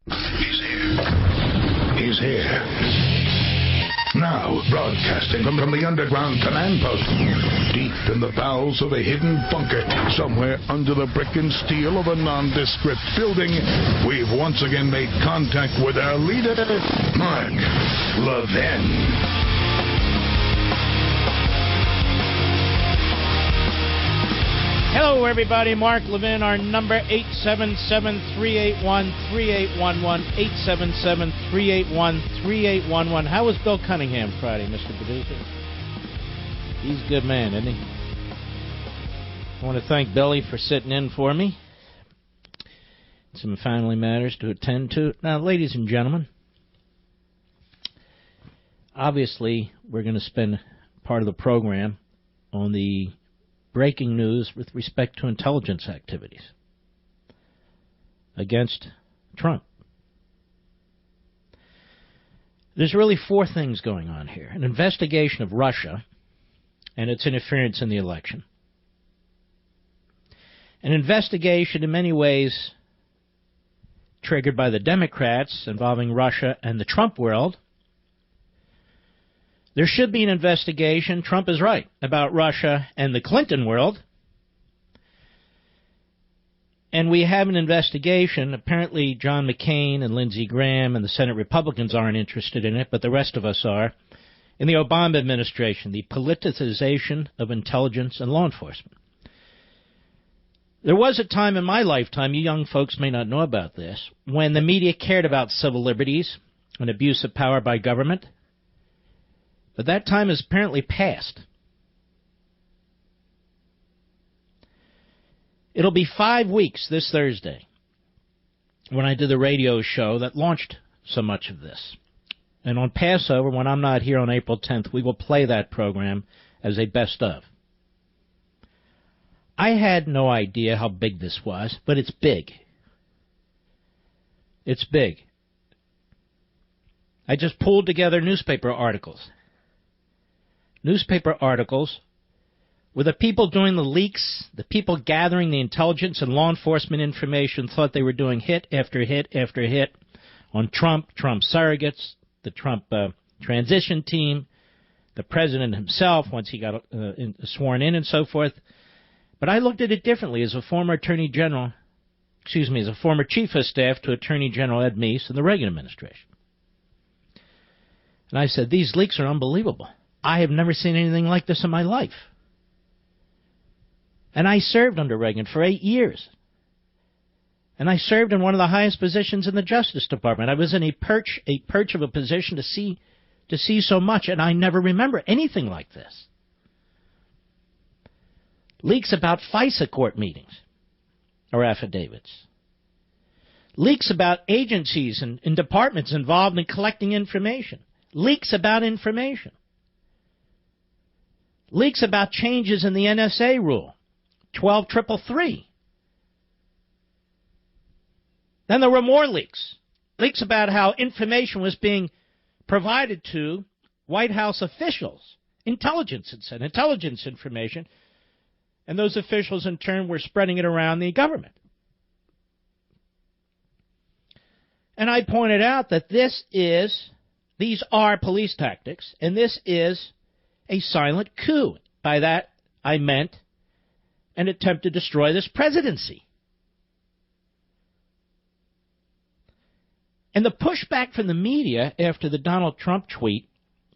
He's here. He's here. Now, broadcasting from the underground command post, deep in the bowels of a hidden bunker, somewhere under the brick and steel of a nondescript building, we've once again made contact with our leader, Mark Levin. Hello, everybody. Mark Levin, our number 877-381-3811, 877-381-3811. How was Bill Cunningham Friday, Mr. Producer? He's a good man, isn't he? I want to thank Billy for sitting in for me. Some family matters to attend to. Now, ladies and gentlemen, obviously, we're going to spend part of the program on the breaking news with respect to intelligence activities against Trump. There's really four things going on here. An investigation of Russia and its interference in the election. An investigation in many ways triggered by the Democrats involving Russia and the Trump world. There should be an investigation, Trump is right, about Russia and the Clinton world. And we have an investigation. Apparently John McCain and Lindsey Graham and the Senate Republicans aren't interested in it, but the rest of us are. In the Obama administration, the politicization of intelligence and law enforcement. There was a time in my lifetime, you young folks may not know about this, when the media cared about civil liberties and abuse of power by government. But that time is apparently past. It'll be 5 weeks this Thursday when I did the radio show that launched so much of this. And on Passover, when I'm not here on April 10th, we will play that program as a best of. I had no idea how big this was, but it's big. It's big. I just pulled together newspaper articles. Newspaper articles where the people doing the leaks, the people gathering the intelligence and law enforcement information thought they were doing hit after hit after hit on Trump, Trump surrogates, the Trump transition team, the president himself once he got sworn in and so forth. But I looked at it differently as a former as a former chief of staff to Attorney General Ed Meese in the Reagan administration. And I said, these leaks are unbelievable. I have never seen anything like this in my life. And I served under Reagan for 8 years. And I served in one of the highest positions in the Justice Department. I was in a perch of a position to see so much, and I never remember anything like this. Leaks about FISA court meetings or affidavits. Leaks about agencies and departments involved in collecting information. Leaks about information. Leaks about changes in the NSA rule, 12333. Then there were more leaks. Leaks about how information was being provided to White House officials. Intelligence, it said, intelligence information. And those officials, in turn, were spreading it around the government. And I pointed out that these are police tactics, and this is a silent coup. By that, I meant an attempt to destroy this presidency. And the pushback from the media after the Donald Trump tweet,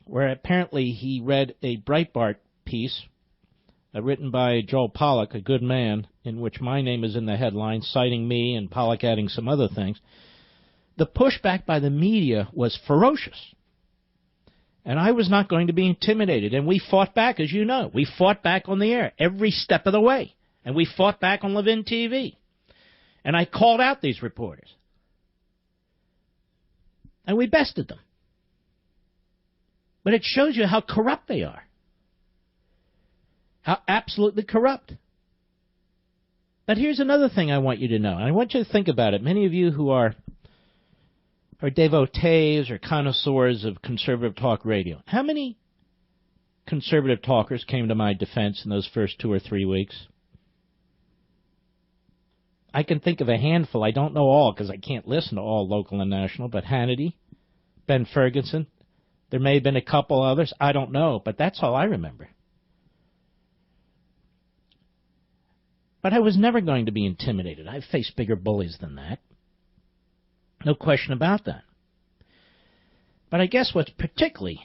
where apparently he read a Breitbart piece written by Joel Pollack, a good man, in which my name is in the headline, citing me and Pollack adding some other things. The pushback by the media was ferocious. And I was not going to be intimidated. And we fought back, as you know. We fought back on the air every step of the way. And we fought back on Levin TV. And I called out these reporters. And we bested them. But it shows you how corrupt they are. How absolutely corrupt. But here's another thing I want you to know. And I want you to think about it. Many of you who are devotees or connoisseurs of conservative talk radio. How many conservative talkers came to my defense in those first 2 or 3 weeks? I can think of a handful. I don't know all because I can't listen to all local and national, but Hannity, Ben Ferguson. There may have been a couple others. I don't know, but that's all I remember. But I was never going to be intimidated. I've faced bigger bullies than that. No question about that. But I guess what's particularly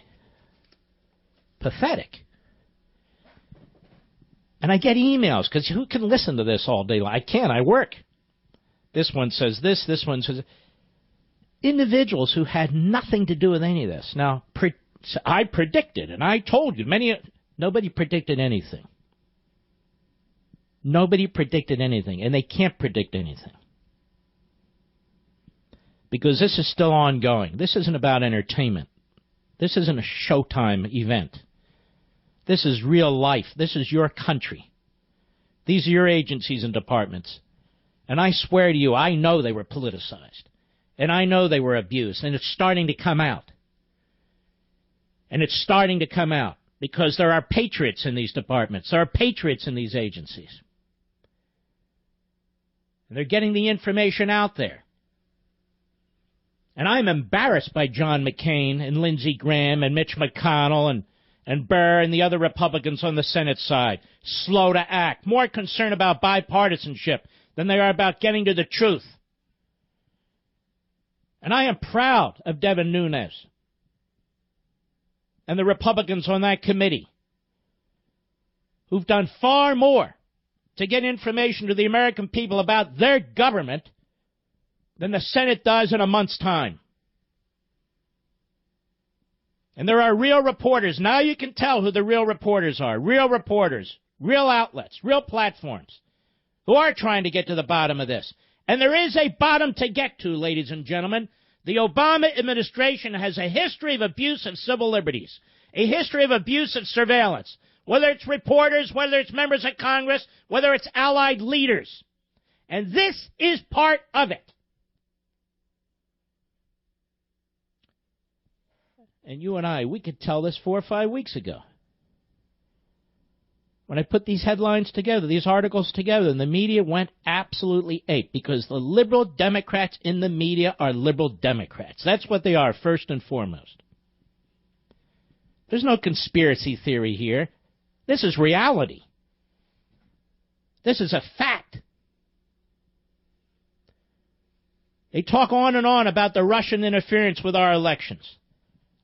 pathetic, and I get emails, because who can listen to this all day long? I can't. I work. This one says this one says... Individuals who had nothing to do with any of this. Now, I predicted, and I told you, nobody predicted anything. Nobody predicted anything, and they can't predict anything. Because this is still ongoing. This isn't about entertainment. This isn't a Showtime event. This is real life. This is your country. These are your agencies and departments. And I swear to you, I know they were politicized. And I know they were abused, and it's starting to come out. And it's starting to come out because there are patriots in these departments. There are patriots in these agencies. And they're getting the information out there. And I'm embarrassed by John McCain and Lindsey Graham and Mitch McConnell and Burr and the other Republicans on the Senate side. Slow to act, more concerned about bipartisanship than they are about getting to the truth. And I am proud of Devin Nunes and the Republicans on that committee who've done far more to get information to the American people about their government than the Senate does in a month's time. And there are real reporters. Now you can tell who the real reporters are. Real reporters, real outlets, real platforms who are trying to get to the bottom of this. And there is a bottom to get to, ladies and gentlemen. The Obama administration has a history of abuse of civil liberties, a history of abuse of surveillance, whether it's reporters, whether it's members of Congress, whether it's allied leaders. And this is part of it. And you and I, we could tell this 4 or 5 weeks ago. When I put these headlines together, these articles together, and the media went absolutely ape because the liberal Democrats in the media are liberal Democrats. That's what they are, first and foremost. There's no conspiracy theory here. This is reality. This is a fact. They talk on and on about the Russian interference with our elections.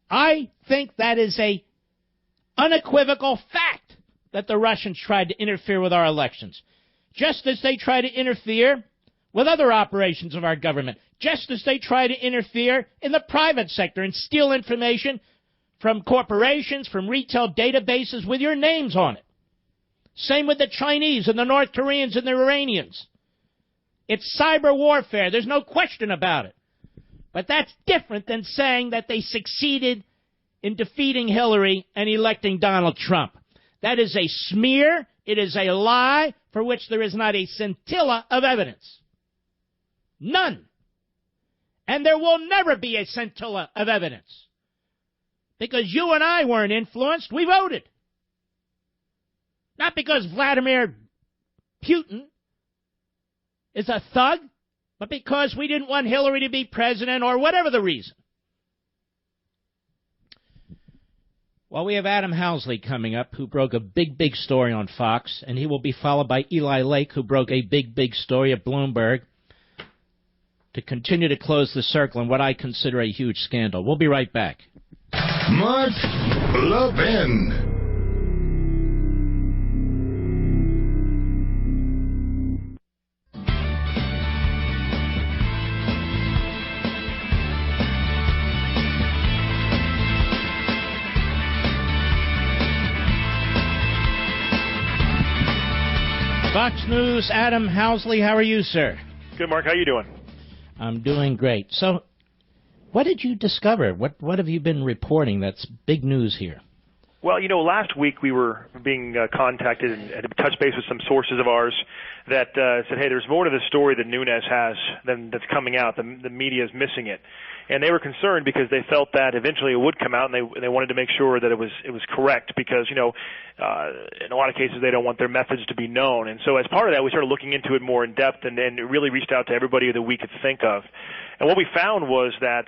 I think that is a unequivocal fact that the Russians tried to interfere with our elections, just as they try to interfere with other operations of our government, just as they try to interfere in the private sector and steal information from corporations, from retail databases with your names on it. Same with the Chinese and the North Koreans and the Iranians. It's cyber warfare. There's no question about it. But that's different than saying that they succeeded in defeating Hillary and electing Donald Trump. That is a smear. It is a lie for which there is not a scintilla of evidence. None. And there will never be a scintilla of evidence. Because you and I weren't influenced. We voted. Not because Vladimir Putin is a thug, but because we didn't want Hillary to be president or whatever the reason. Well, we have Adam Housley coming up, who broke a big story on Fox, and he will be followed by Eli Lake, who broke a big story at Bloomberg, to continue to close the circle in what I consider a huge scandal. We'll be right back. Mark Levin. Fox News, Adam Housley, how are you, sir? Good, Mark. How you doing? I'm doing great. So, what did you discover? What have you been reporting that's big news here? Well, last week we were being contacted and had to touch base with some sources of ours that said, hey, there's more to the story that Nunes has that's coming out. The media is missing it. and they were concerned because they felt that eventually it would come out, and they wanted to make sure that it was correct because in a lot of cases they don't want their methods to be known. And so as part of that, we started looking into it more in depth, and really reached out to everybody that we could think of. And what we found was that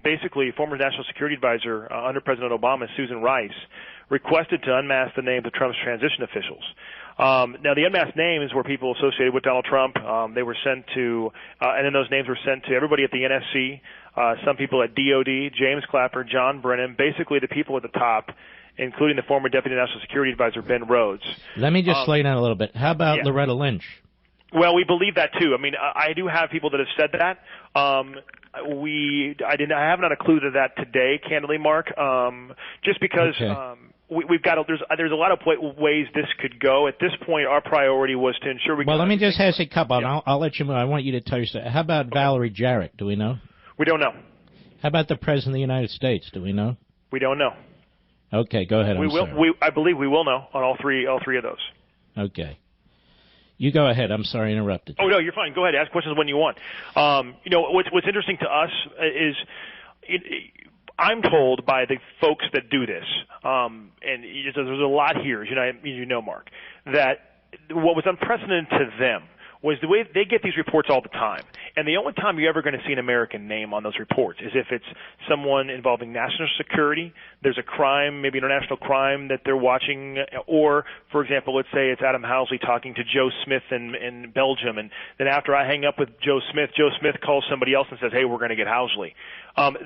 basically former National Security Advisor under President Obama, Susan Rice, requested to unmask the names of Trump's transition officials. Now, the unmasked names were people associated with Donald Trump. They were sent to, and then those names were sent to everybody at the NSC, some people at DOD, James Clapper, John Brennan, basically the people at the top, including the former Deputy National Security Advisor, Ben Rhodes. Let me just slow you down a little bit. How about Loretta Lynch? Well, we believe that too. I mean, I do have people that have said that. I haven't had a clue to that today, candidly, Mark. Just because we've got there's a lot of ways this could go. At this point, our priority was to ensure we. Well, let me just ask a couple, and I'll let you move. I want you to tell us. How about Valerie Jarrett? Do we know? We don't know. How about the President of the United States? Do we know? We don't know. Okay, go ahead. I believe we will know on all three of those. Okay. You go ahead. I'm sorry I interrupted you. Oh, no, you're fine. Go ahead. Ask questions when you want. What's interesting to us is I'm told by the folks that do this, and there's a lot here, Mark, that what was unprecedented to them was the way they get these reports all the time. And the only time you're ever going to see an American name on those reports is if it's someone involving national security, there's a crime, maybe international crime that they're watching, or, for example, let's say it's Adam Housley talking to Joe Smith in Belgium, and then after I hang up with Joe Smith calls somebody else and says, hey, we're going to get Housley.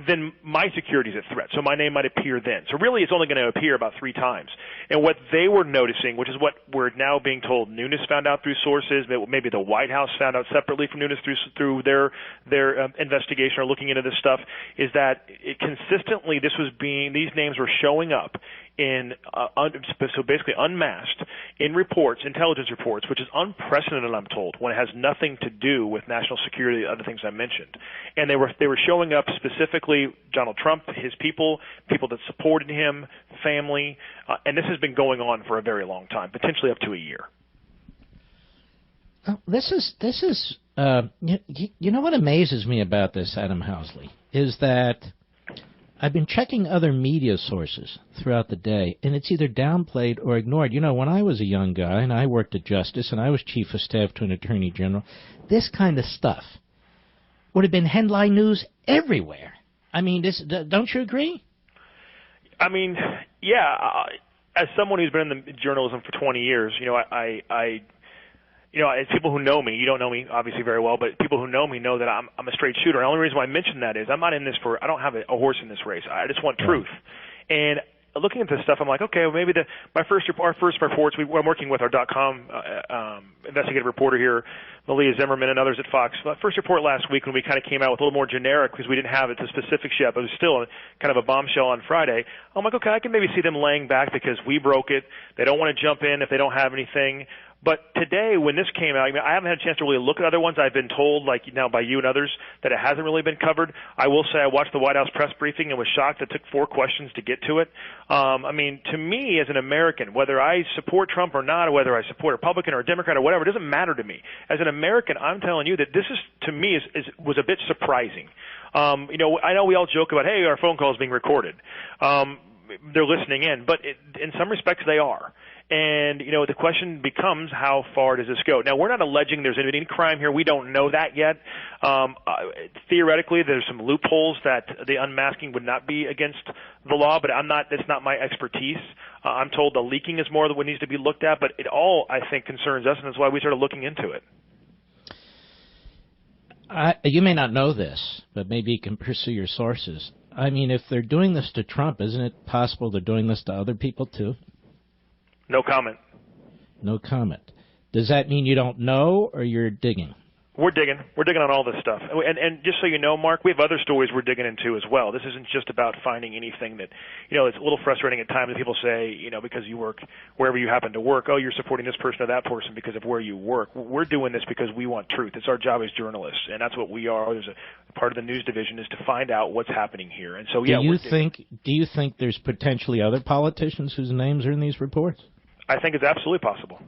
Then my security is at threat, so my name might appear then. So really it's only going to appear about 3 times. And what they were noticing, which is what we're now being told Nunes found out through sources, maybe the White House found out separately from Nunes through their investigation or looking into this stuff, is that consistently these names were showing up in so basically unmasked in reports, intelligence reports, which is unprecedented, I'm told, when it has nothing to do with national security, the other things I mentioned. And they were showing up specifically Donald Trump, his people that supported him, family, and this has been going on for a very long time, potentially up to a year. This is you know what amazes me about this, Adam Housley, is that I've been checking other media sources throughout the day, and it's either downplayed or ignored. When I was a young guy and I worked at Justice and I was chief of staff to an attorney general, this kind of stuff would have been headline news everywhere. I mean, don't you agree? I mean, yeah. As someone who's been in the journalism for 20 years, as people who know me, you don't know me obviously very well, but people who know me know that I'm a straight shooter. The only reason why I mention that is I'm not in this I don't have a horse in this race. I just want truth. And looking at this stuff, I'm like, okay, well, maybe our first reports, I'm working with our .com investigative reporter here, Malia Zimmerman, and others at Fox. The first report last week when we kind of came out with a little more generic because we didn't have it to specifics yet, but it was still kind of a bombshell on Friday. I'm like, okay, I can maybe see them laying back because we broke it. They don't want to jump in if they don't have anything. But today, when this came out, I haven't had a chance to really look at other ones. I've been told, like now by you and others, that it hasn't really been covered. I will say I watched the White House press briefing and was shocked. It took 4 questions to get to it. To me, as an American, whether I support Trump or not, or whether I support a Republican or a Democrat or whatever, it doesn't matter to me. As an American, I'm telling you that this is, to me, was a bit surprising. I know we all joke about, hey, our phone call is being recorded. They're listening in, but in some respects they are. And, the question becomes, how far does this go? Now, we're not alleging there's any crime here. We don't know that yet. Theoretically, there's some loopholes that the unmasking would not be against the law, but that's not my expertise. I'm told the leaking is more what needs to be looked at, but it all, I think, concerns us, and that's why we started looking into it. You may not know this, but maybe you can pursue your sources. If they're doing this to Trump, isn't it possible they're doing this to other people, too? No comment. No comment. Does that mean you don't know, or you're digging? We're digging. We're digging on all this stuff. And just so you know, Mark, we have other stories we're digging into as well. This isn't just about finding anything that, it's a little frustrating at times that people say, because you work wherever you happen to work, oh, you're supporting this person or that person because of where you work. We're doing this because we want truth. It's our job as journalists, and that's what we are. There's a part of the news division is to find out what's happening here. And so, yeah. Do you think there's potentially other politicians whose names are in these reports? I think it's absolutely possible.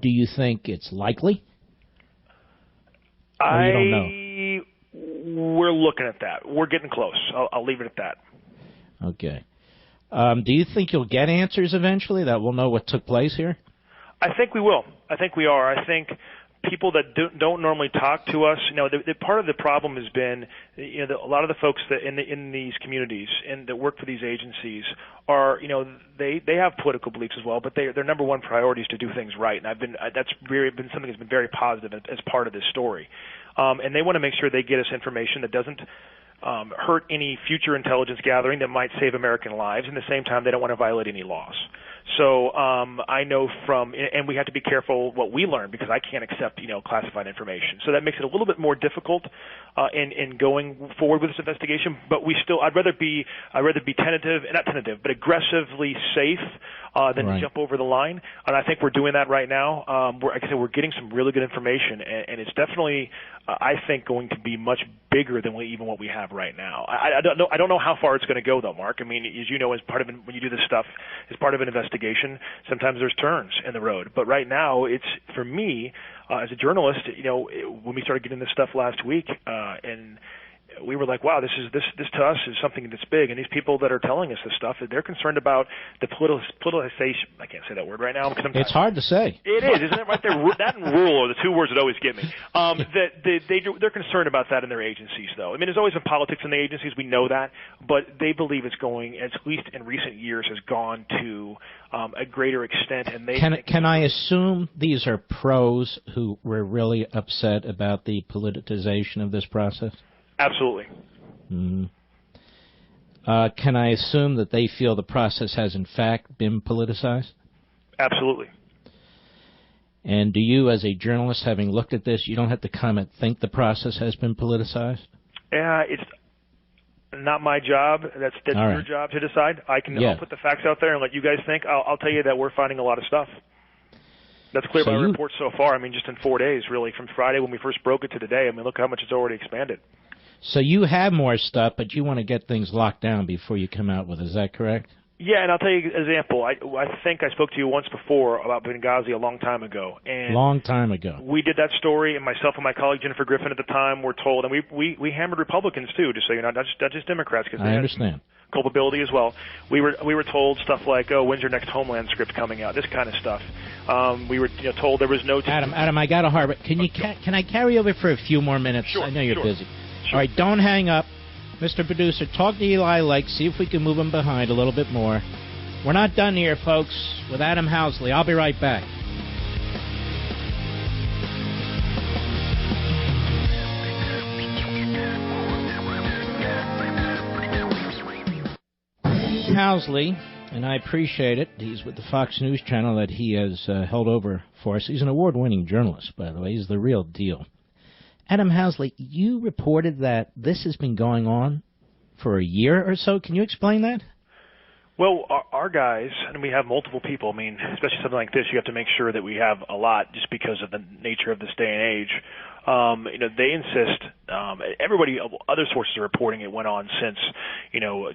Do you think it's likely? I you don't know? we're looking at that. We're getting close. I'll leave it at that. Okay. Do you think you'll get answers eventually that we'll know what took place here? I think we will. I think we are. I think people that don't normally talk to us, the part of the problem has been, a lot of the folks that in these communities and that work for these agencies are, they have political beliefs as well, but their number one priority is to do things right. And that's been something that's been very positive as part of this story. And they want to make sure they get us information that doesn't hurt any future intelligence gathering that might save American lives. And at the same time, they don't want to violate any laws. So I know and we have to be careful what we learn because I can't accept, classified information. So that makes it a little bit more difficult in going forward with this investigation. But I'd rather be not tentative, but aggressively safe than to jump over the line. And I think we're doing that right now. Like I said, we're getting some really good information, and it's definitely, I think, going to be much bigger than even what we have right now. I don't know how far it's going to go, though, Mark. I mean, as you know, as part of when you do this stuff, as part of an investigation, sometimes there's turns in the road. But right now, it's for me as a journalist. When we started getting this stuff last week, and we were like, wow, this to us is something that's big. And these people that are telling us this stuff, they're concerned about the politicization. I can't say that word right now because it's hard to say. It is, isn't it? Right there, that and rural are the two words that always get me. They're concerned about that in their agencies, though. I mean, there's always been politics in the agencies. We know that, but they believe it's going, at least in recent years, has gone to a greater extent. And can I assume these are pros who were really upset about the politicization of this process? Absolutely. Mm-hmm. Can I assume that they feel the process has, in fact, been politicized? Absolutely. And do you, as a journalist, having looked at this, you don't have to comment, think the process has been politicized? Yeah, it's not my job. That's your job to decide. I'll put the facts out there and let you guys think. I'll tell you that we're finding a lot of stuff. That's clear by reports so far. I mean, just in 4 days, really, from Friday when we first broke it to today. I mean, look how much it's already expanded. So you have more stuff, but you want to get things locked down before you come out with it. Is that correct? Yeah, and I'll tell you an example. I think I spoke to you once before about Benghazi a long time ago. Long time ago. We did that story, and myself and my colleague Jennifer Griffin at the time were told, and we hammered Republicans too, just so you know, not just Democrats. Cause I understand. Culpability as well. We were told stuff like, oh, when's your next Homeland script coming out? This kind of stuff. We were told there was no. Adam, I got to hurry. Can I carry over for a few more minutes? Sure. I know you're busy. Sure. All right, don't hang up. Mr. Producer, talk to Eli Lake, see if we can move him behind a little bit more. We're not done here, folks, with Adam Housley. I'll be right back. Housley, and I appreciate it. He's with the Fox News Channel that he has held over for us. He's an award-winning journalist, by the way. He's the real deal. Adam Housley, you reported that this has been going on for a year or so. Can you explain that? Well, our guys, and we have multiple people, I mean, especially something like this, you have to make sure that we have a lot just because of the nature of this day and age. They insist, everybody, other sources are reporting it went on since,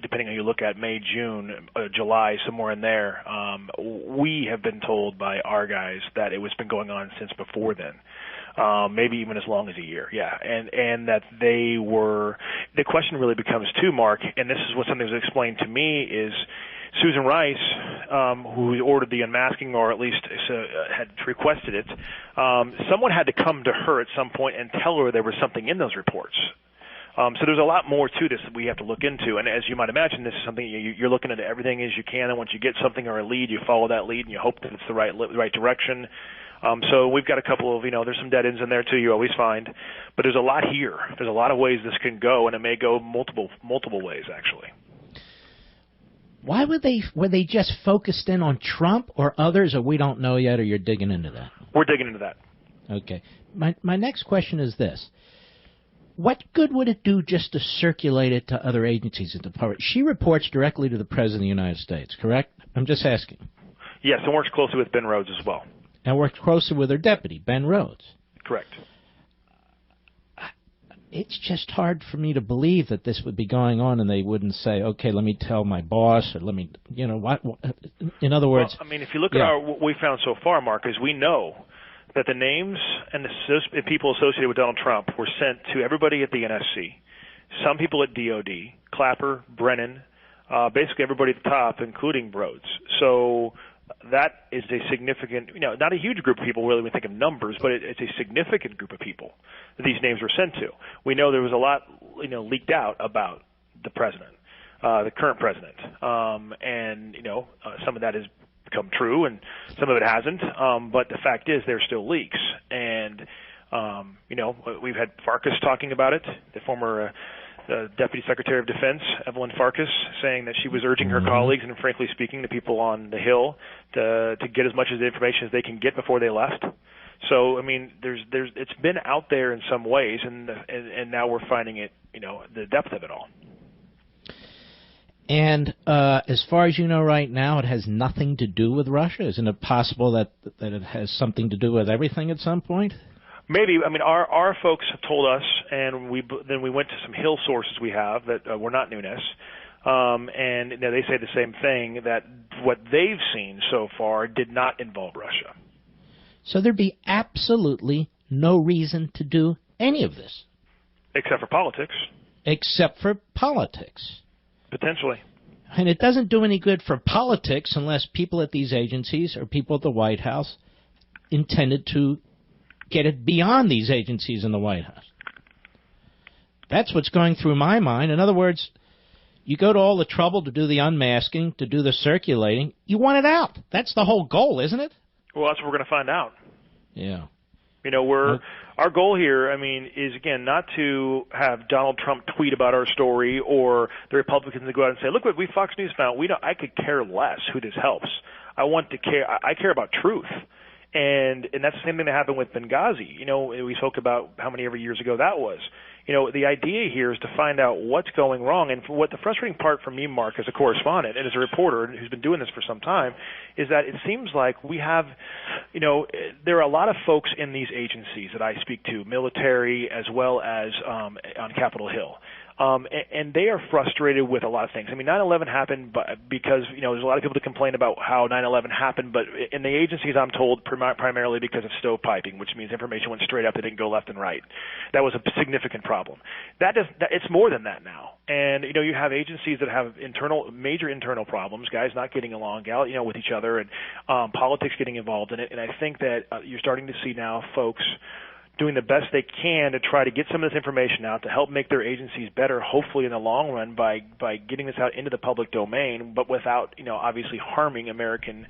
depending on you look at May, June, July, somewhere in there. We have been told by our guys that it was been going on since before then. Maybe even as long as a year, yeah. And that they were, the question really becomes too, Mark, and this is what something was explained to me, is Susan Rice, who ordered the unmasking or at least had requested it, someone had to come to her at some point and tell her there was something in those reports. So there's a lot more to this that we have to look into. And as you might imagine, this is something you're looking into everything as you can. And once you get something or a lead, you follow that lead and you hope that it's the right direction. So we've got a couple of, there's some dead ends in there too, you always find. But there's a lot here. There's a lot of ways this can go, and it may go multiple ways, actually. Why were they just focused in on Trump or others, or we don't know yet, or you're digging into that? We're digging into that. Okay. My next question is this. What good would it do just to circulate it to other agencies and departments? She reports directly to the President of the United States, correct? I'm just asking. Yes, and works closely with Ben Rhodes as well. And works closely with her deputy, Ben Rhodes. Correct. It's just hard for me to believe that this would be going on and they wouldn't say, okay, let me tell my boss, or let me, what in other words. Well, I mean, if you look at what we found so far, Mark, is we know that the names and the people associated with Donald Trump were sent to everybody at the NSC, some people at DOD, Clapper, Brennan, basically everybody at the top, including Rhodes. So that is a significant, not a huge group of people really when we think of numbers, but it's a significant group of people that these names were sent to. We know there was a lot, leaked out about the president, the current president, and some of that has become true and some of it hasn't. But the fact is, there's still leaks, and we've had Farkas talking about it, the former Deputy Secretary of Defense, Evelyn Farkas, saying that she was urging her colleagues and, frankly speaking, the people on the Hill to get as much of the information as they can get before they left. So, I mean, it's been out there in some ways, and now we're finding it, the depth of it all. And as far as you know right now, it has nothing to do with Russia? Isn't it possible that it has something to do with everything at some point? Maybe. I mean, our folks have told us, and then we went to some Hill sources we have that were not Nunes, and they say the same thing, that what they've seen so far did not involve Russia. So there'd be absolutely no reason to do any of this. Except for politics. Except for politics. Potentially. And it doesn't do any good for politics unless people at these agencies or people at the White House intended to get it beyond these agencies in the White House. That's what's going through my mind. In other words, you go to all the trouble to do the unmasking, to do the circulating. You want it out. That's the whole goal, isn't it? Well, that's what we're going to find out. Yeah. Our goal here, is again not to have Donald Trump tweet about our story or the Republicans to go out and say, "Look what we Fox News found." I could care less who this helps. I care about truth. And that's the same thing that happened with Benghazi. We spoke about how many ever years ago that was. The idea here is to find out what's going wrong. And what the frustrating part for me, Mark, as a correspondent and as a reporter who's been doing this for some time, is that it seems like we have, there are a lot of folks in these agencies that I speak to, military as well as on Capitol Hill. And they are frustrated with a lot of things. 9/11 happened because, there's a lot of people to complain about how 9/11 happened, but in the agencies I'm told primarily because of stovepiping, which means information went straight up, it didn't go left and right. That was a significant problem. It's more than that now. And, you have agencies that have major internal problems, guys not getting along, with each other, and politics getting involved in it. And I think that you're starting to see now folks doing the best they can to try to get some of this information out to help make their agencies better, hopefully in the long run, by getting this out into the public domain, but without, obviously harming American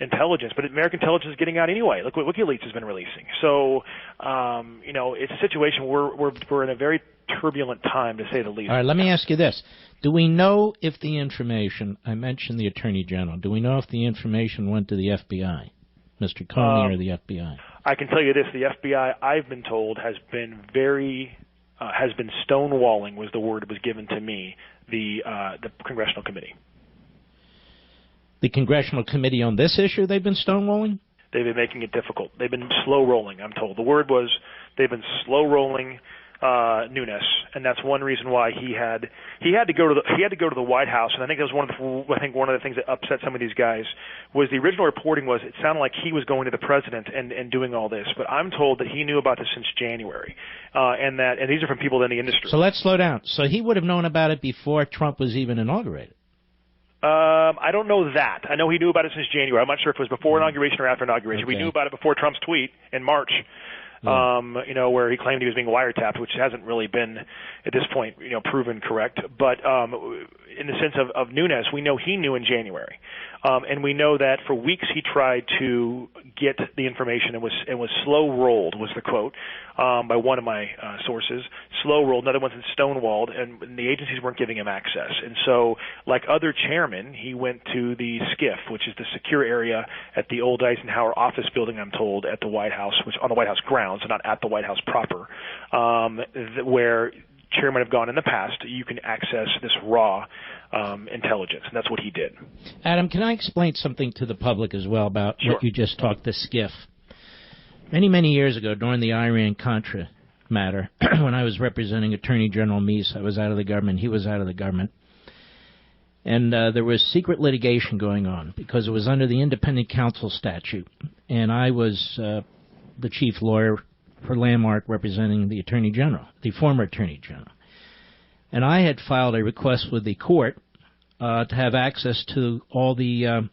intelligence. But American intelligence is getting out anyway. Look what WikiLeaks has been releasing. So, it's a situation we're in a very turbulent time, to say the least. All right, let me ask you this. Do we know if the information, I mentioned the Attorney General, do we know if the information went to the FBI, Mr. Comey, or the FBI? I can tell you this: the FBI, I've been told, has been stonewalling was the word that was given to me. The Congressional Committee. The Congressional Committee on this issue, they've been stonewalling? They've been making it difficult. They've been slow rolling, I'm told. The word was they've been slow rolling Nunes, and that's one reason why he had to go to the White House. And I think that was one of the things that upset some of these guys was the original reporting was it sounded like he was going to the president and doing all this, but I'm told that he knew about this since January, and these are from people in the industry. So let's slow down. So he would have known about it before Trump was even inaugurated. I don't know that. I know he knew about it since January. I'm not sure if it was before inauguration or after inauguration. Okay. We knew about it before Trump's tweet in March. Yeah. Where he claimed he was being wiretapped, which hasn't really been, at this point, proven correct. But in the sense of Nunes, we know he knew in January. And we know that for weeks he tried to get the information and was slow-rolled, was the quote, by one of my sources. Slow-rolled, another one said stonewalled, and the agencies weren't giving him access. And so, like other chairmen, he went to the SCIF, which is the secure area at the old Eisenhower office building, I'm told, at the White House, which on the White House grounds, so not at the White House proper, where chairmen have gone in the past. You can access this raw intelligence, and that's what he did. Adam, can I explain something to the public as well about what you just talked, the SCIF? Many, many years ago, during the Iran-Contra matter, when I was representing Attorney General Meese, I was out of the government, he was out of the government, and there was secret litigation going on because it was under the independent counsel statute, and I was the chief lawyer for Landmark representing the Attorney General, the former Attorney General. And I had filed a request with the court to have access to all the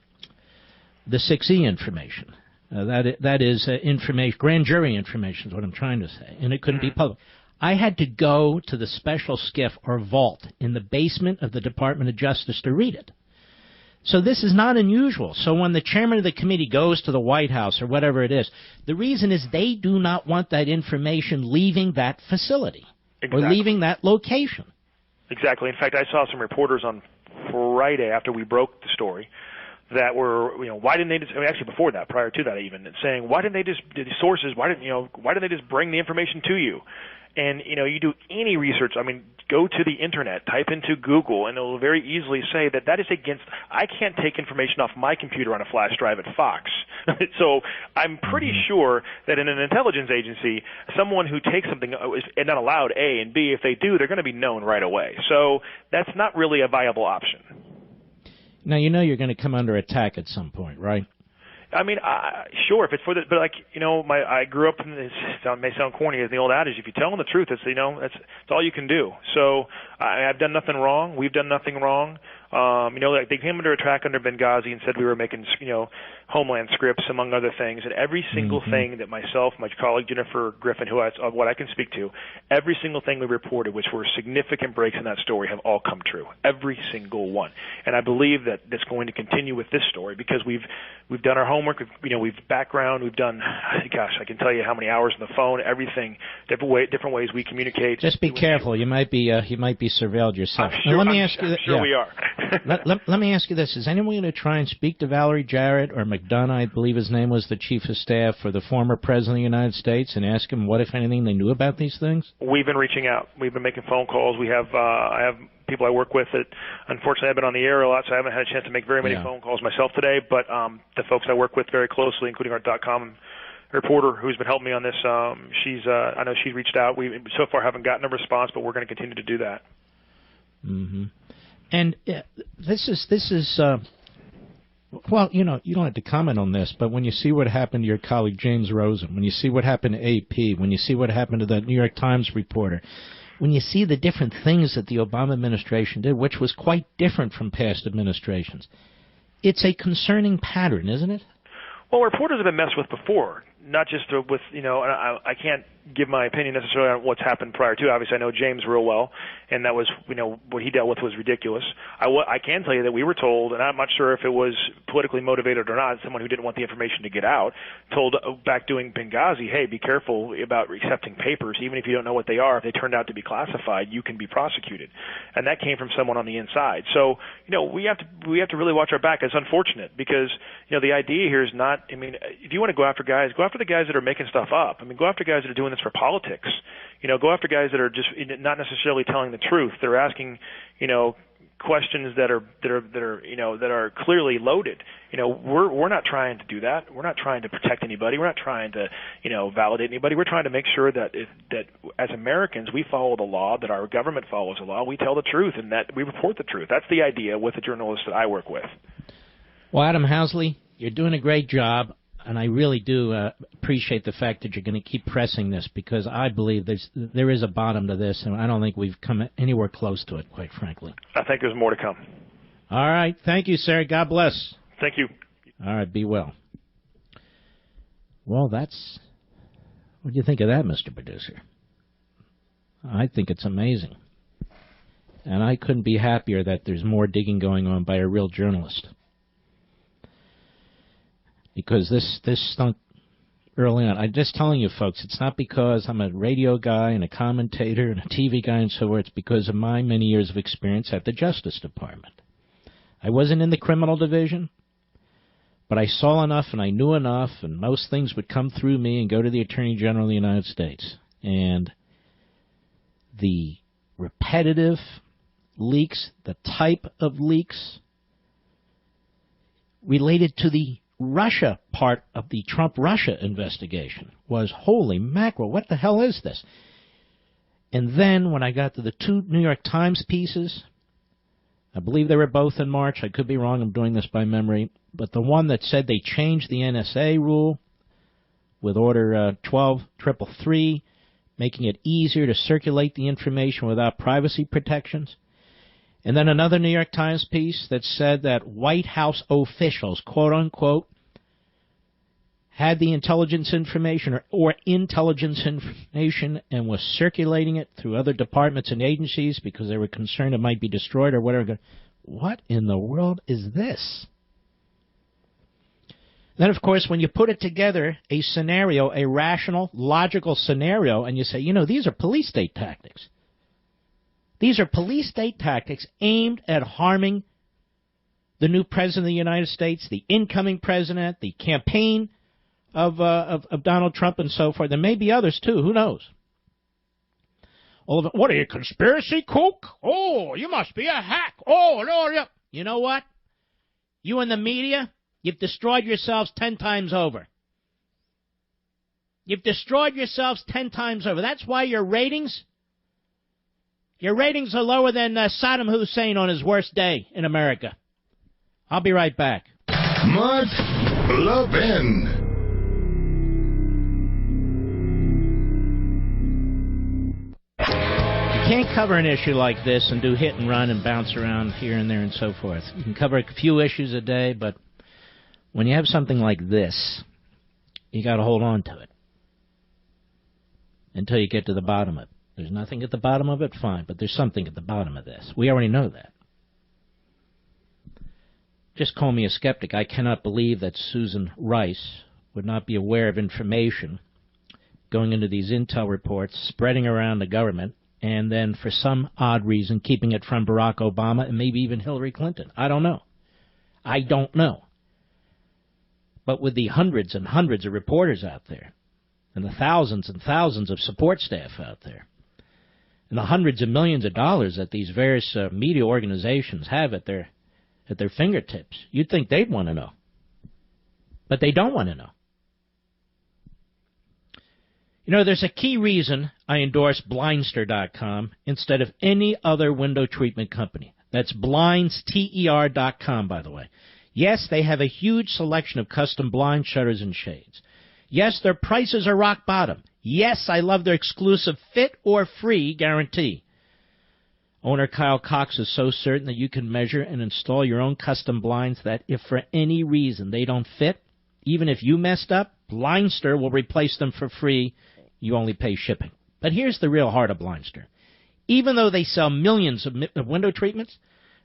6E information. That is information, grand jury information is what I'm trying to say, and it couldn't be public. I had to go to the special SCIF or vault in the basement of the Department of Justice to read it. So this is not unusual. So when the chairman of the committee goes to the White House or whatever it is, the reason is they do not want that information leaving that facility or leaving that location. Exactly. In fact, I saw some reporters on Friday after we broke the story that were, why didn't they just, actually before that, prior to that even, saying, why didn't they just, the sources, why didn't they just bring the information to you? And, you do any research, go to the Internet, type into Google, and it will very easily say that is against, I can't take information off my computer on a flash drive at Fox. So I'm pretty sure that in an intelligence agency, someone who takes something is not allowed, A, and B, if they do, they're going to be known right away. So that's not really a viable option. Now, you're going to come under attack at some point, right? Sure, if it's for the, but I grew up in this, it may sound corny, as the old adage, if you tell them the truth, it's all you can do. So I've done nothing wrong. We've done nothing wrong. They came under attack under Benghazi and said we were making, Homeland scripts, among other things, and every single thing that myself, my colleague Jennifer Griffin, what I can speak to, every single thing we reported, which were significant breaks in that story, have all come true. Every single one. And I believe that that's going to continue with this story because we've done our homework, we've background, we've done, gosh, I can tell you how many hours on the phone, everything, different ways we communicate. Just be careful. You might be surveilled yourself. I'm sure, let me ask you. Sure we are. let me ask you this: is anyone going to try and speak to Valerie Jarrett or McDonough, I believe his name was, the chief of staff for the former president of the United States, and ask him what, if anything, they knew about these things? We've been reaching out. We've been making phone calls. I have people I work with that, unfortunately, I've been on the air a lot, so I haven't had a chance to make very many phone calls myself today. But the folks I work with very closely, including our .com reporter who's been helping me on this, I know she's reached out. We so far haven't gotten a response, but we're going to continue to do that. Mm-hmm. And this is well, you don't have to comment on this, but when you see what happened to your colleague James Rosen, when you see what happened to AP, when you see what happened to the New York Times reporter, when you see the different things that the Obama administration did, which was quite different from past administrations, it's a concerning pattern, isn't it? Well, reporters have been messed with before, not just with, I can't give my opinion necessarily on what's happened prior to. Obviously, I know James real well, and that was, what he dealt with was ridiculous. I can tell you that we were told, and I'm not sure if it was politically motivated or not, someone who didn't want the information to get out, told back doing Benghazi, hey, be careful about accepting papers, even if you don't know what they are. If they turned out to be classified, you can be prosecuted. And that came from someone on the inside. So, we have to really watch our back. It's unfortunate because, the idea here is not, if you want to go after guys, go after the guys that are making stuff up. Go after guys that are doing this for politics. Go after guys that are just not necessarily telling the truth. They're asking, questions that are clearly loaded. We're not trying to do that. We're not trying to protect anybody. We're not trying to, validate anybody. We're trying to make sure that that as Americans we follow the law, that our government follows the law, we tell the truth, and that we report the truth. That's the idea with the journalists that I work with. Well, Adam Housley, you're doing a great job. And I really do appreciate the fact that you're going to keep pressing this, because I believe there is a bottom to this, and I don't think we've come anywhere close to it, quite frankly. I think there's more to come. All right. Thank you, sir. God bless. Thank you. All right. Be well. Well, what do you think of that, Mr. Producer? I think it's amazing. And I couldn't be happier that there's more digging going on by a real journalist. Because this stunk early on. I'm just telling you, folks, it's not because I'm a radio guy and a commentator and a TV guy and so forth. It's because of my many years of experience at the Justice Department. I wasn't in the criminal division, but I saw enough and I knew enough, and most things would come through me and go to the Attorney General of the United States. And the repetitive leaks, the type of leaks related to the Russia part of the Trump-Russia investigation was, holy mackerel, what the hell is this? And then when I got to the two New York Times pieces, I believe they were both in March. I could be wrong. I'm doing this by memory. But the one that said they changed the NSA rule with Order 12333, making it easier to circulate the information without privacy protections. And then another New York Times piece that said that White House officials, quote-unquote, had the intelligence information or intelligence information and was circulating it through other departments and agencies because they were concerned it might be destroyed or whatever. What in the world is this? Then, of course, when you put it together, a scenario, a rational, logical scenario, and you say, these are police state tactics. These are police state tactics aimed at harming the new president of the United States, the incoming president, the campaign of Donald Trump and so forth. There may be others, too. Who knows? All of it. What are you, conspiracy kook? Oh, you must be a hack. Oh, no. You know what? You and the media, you've destroyed yourselves 10 times over. You've destroyed yourselves 10 times over. That's why your ratings are lower than Saddam Hussein on his worst day in America. I'll be right back. Mark Levin. You can't cover an issue like this and do hit and run and bounce around here and there and so forth. You can cover a few issues a day, but when you have something like this, you got to hold on to it until you get to the bottom of it. There's nothing at the bottom of it, fine, but there's something at the bottom of this. We already know that. Just call me a skeptic. I cannot believe that Susan Rice would not be aware of information going into these intel reports, spreading around the government, and then for some odd reason keeping it from Barack Obama and maybe even Hillary Clinton. I don't know. But with the hundreds and hundreds of reporters out there, and the thousands and thousands of support staff out there, and the hundreds of millions of dollars that these various media organizations have at their fingertips, you'd think they'd want to know. But they don't want to know. There's a key reason I endorse Blindster.com instead of any other window treatment company. That's blindster.com, by the way. Yes, they have a huge selection of custom blind shutters and shades. Yes, their prices are rock bottom. Yes, I love their exclusive fit or free guarantee. Owner Kyle Cox is so certain that you can measure and install your own custom blinds that if for any reason they don't fit, even if you messed up, Blindster will replace them for free. You only pay shipping. But here's the real heart of Blindster. Even though they sell millions of window treatments,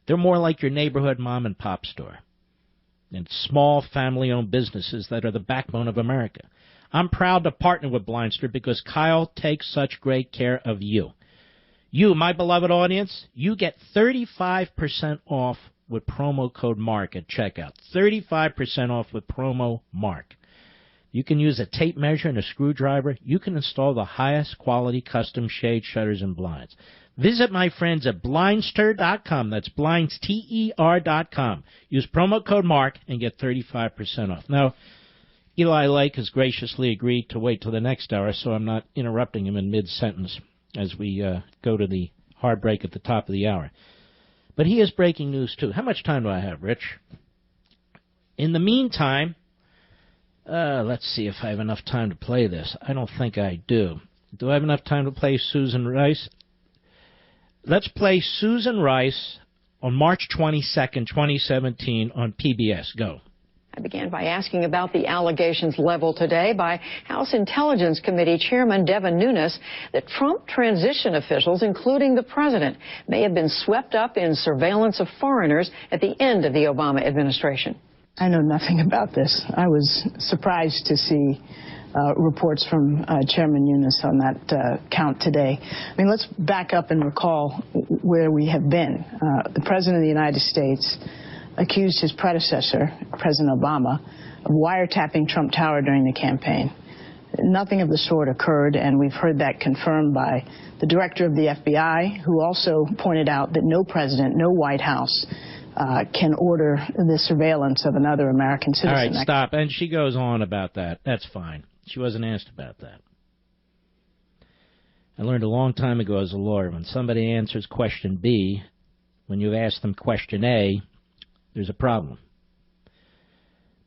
they're more like your neighborhood mom and pop store and small family-owned businesses that are the backbone of America. I'm proud to partner with Blindster because Kyle takes such great care of you. You, my beloved audience, you get 35% off with promo code MARK at checkout. 35% off with promo MARK. You can use a tape measure and a screwdriver. You can install the highest quality custom shade shutters and blinds. Visit my friends at Blindster.com. That's blindster.com. Use promo code MARK and get 35% off. Now, Eli Lake has graciously agreed to wait till the next hour, so I'm not interrupting him in mid-sentence as we go to the hard break at the top of the hour. But he has breaking news, too. How much time do I have, Rich? In the meantime, let's see if I have enough time to play this. I don't think I do. Do I have enough time to play Susan Rice? Let's play Susan Rice on March 22nd, 2017 on PBS. Go. I began by asking about the allegations leveled today by House Intelligence Committee Chairman Devin Nunes that Trump transition officials, including the president, may have been swept up in surveillance of foreigners at the end of the Obama administration. I know nothing about this. I was surprised to see reports from Chairman Nunes on that count today. I mean, let's back up and recall where we have been. The President of the United States accused his predecessor, President Obama, of wiretapping Trump Tower during the campaign. Nothing of the sort occurred, and we've heard that confirmed by the director of the FBI, who also pointed out that no president, no White House can order the surveillance of another American citizen. All right, stop. And she goes on about that. That's fine. She wasn't asked about that. I learned a long time ago as a lawyer, when somebody answers question B, when you've asked them question A, there's a problem.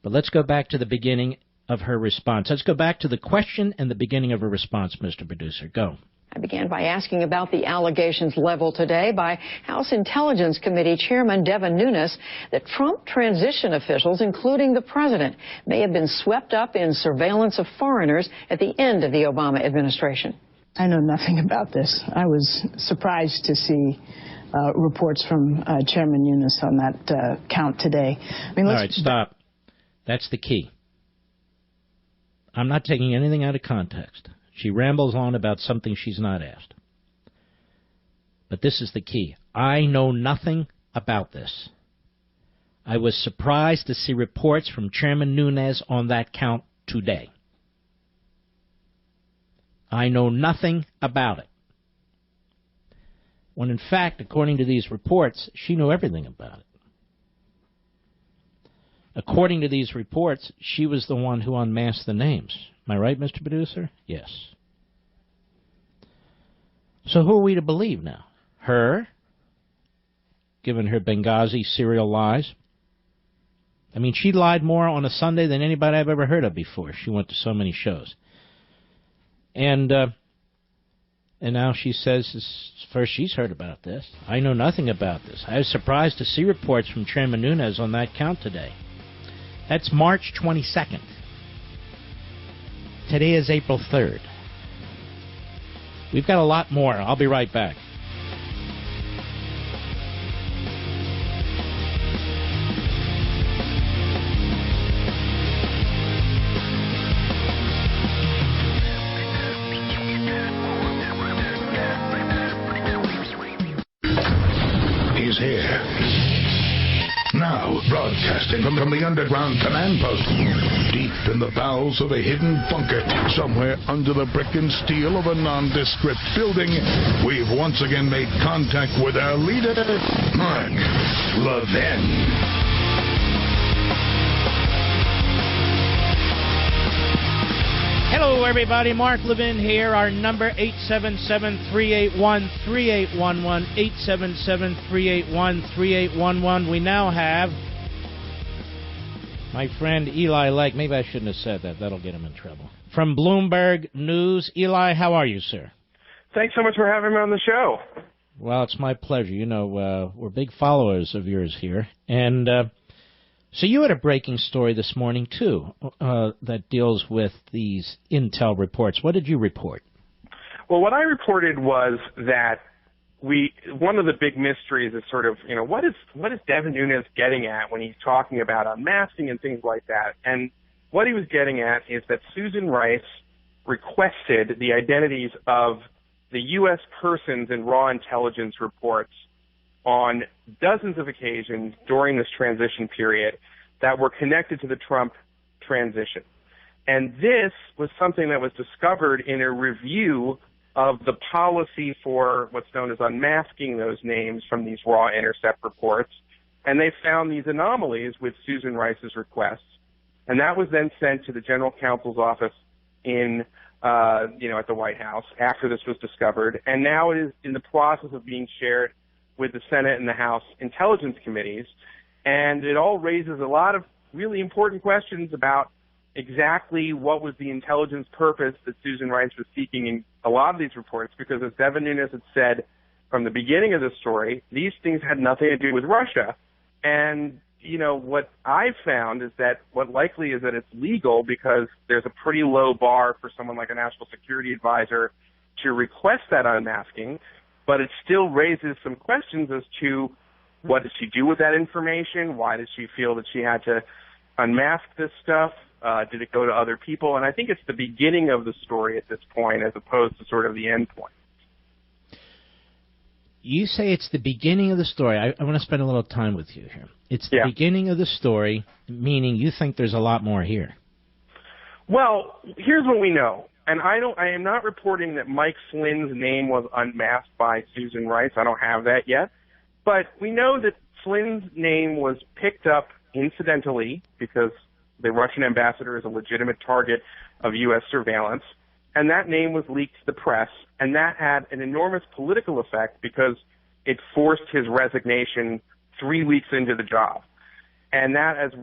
But let's go back to the beginning of her response. Let's go back to the question and the beginning of her response, Mr. Producer. Go. I began by asking about the allegations leveled today by House Intelligence Committee Chairman Devin Nunes that Trump transition officials, including the president, may have been swept up in surveillance of foreigners at the end of the Obama administration. I know nothing about this. I was surprised to see reports from Chairman Nunes on that count today. I mean, all right, stop. That's the key. I'm not taking anything out of context. She rambles on about something she's not asked. But this is the key. I know nothing about this. I was surprised to see reports from Chairman Nunes on that count today. I know nothing about it. When in fact, according to these reports, she knew everything about it. According to these reports, she was the one who unmasked the names. Am I right, Mr. Producer? Yes. So who are we to believe now? Her, given her Benghazi serial lies? I mean, she lied more on a Sunday than anybody I've ever heard of before. She went to so many shows. And now she says first she's heard about this. I know nothing about this. I was surprised to see reports from Chairman Nunes on that count today. That's March 22nd. Today is April 3rd. We've got a lot more. I'll be right back. He's here. Now, broadcasting from the underground command post, deep in the bowels of a hidden bunker, somewhere under the brick and steel of a nondescript building, we've once again made contact with our leader, Mark Levin. Hello, everybody. Mark Levin here. Our number, 877-381-3811, 877-381-3811. We now have my friend Eli Lake. Maybe I shouldn't have said that. That'll get him in trouble. From Bloomberg News. Eli, how are you, sir? Thanks so much for having me on the show. Well, it's my pleasure. You know, we're big followers of yours here. And so you had a breaking story this morning, too, that deals with these intel reports. What did you report? Well, what I reported was that one of the big mysteries is sort of, what is Devin Nunes getting at when he's talking about unmasking and things like that? And what he was getting at is that Susan Rice requested the identities of the U.S. persons in raw intelligence reports on dozens of occasions during this transition period that were connected to the Trump transition. And this was something that was discovered in a review of the policy for what's known as unmasking those names from these raw intercept reports. And they found these anomalies with Susan Rice's requests. And that was then sent to the general counsel's office at the White House after this was discovered. And now it is in the process of being shared with the Senate and the House Intelligence Committees. And it all raises a lot of really important questions about exactly what was the intelligence purpose that Susan Rice was seeking in a lot of these reports, because as Devin Nunes had said from the beginning of the story, these things had nothing to do with Russia. And, what I've found is that what likely is that it's legal because there's a pretty low bar for someone like a national security advisor to request that unmasking, but it still raises some questions as to what did she do with that information? Why did she feel that she had to unmask this stuff? Did it go to other people? And I think it's the beginning of the story at this point as opposed to sort of the end point. You say it's the beginning of the story. I want to spend a little time with you here. It's the beginning of the story, meaning you think there's a lot more here. Well, here's what we know. And I am not reporting that Mike Flynn's name was unmasked by Susan Rice. I don't have that yet. But we know that Flynn's name was picked up incidentally because the Russian ambassador is a legitimate target of U.S. surveillance. And that name was leaked to the press, and that had an enormous political effect because it forced his resignation 3 weeks into the job. And that, as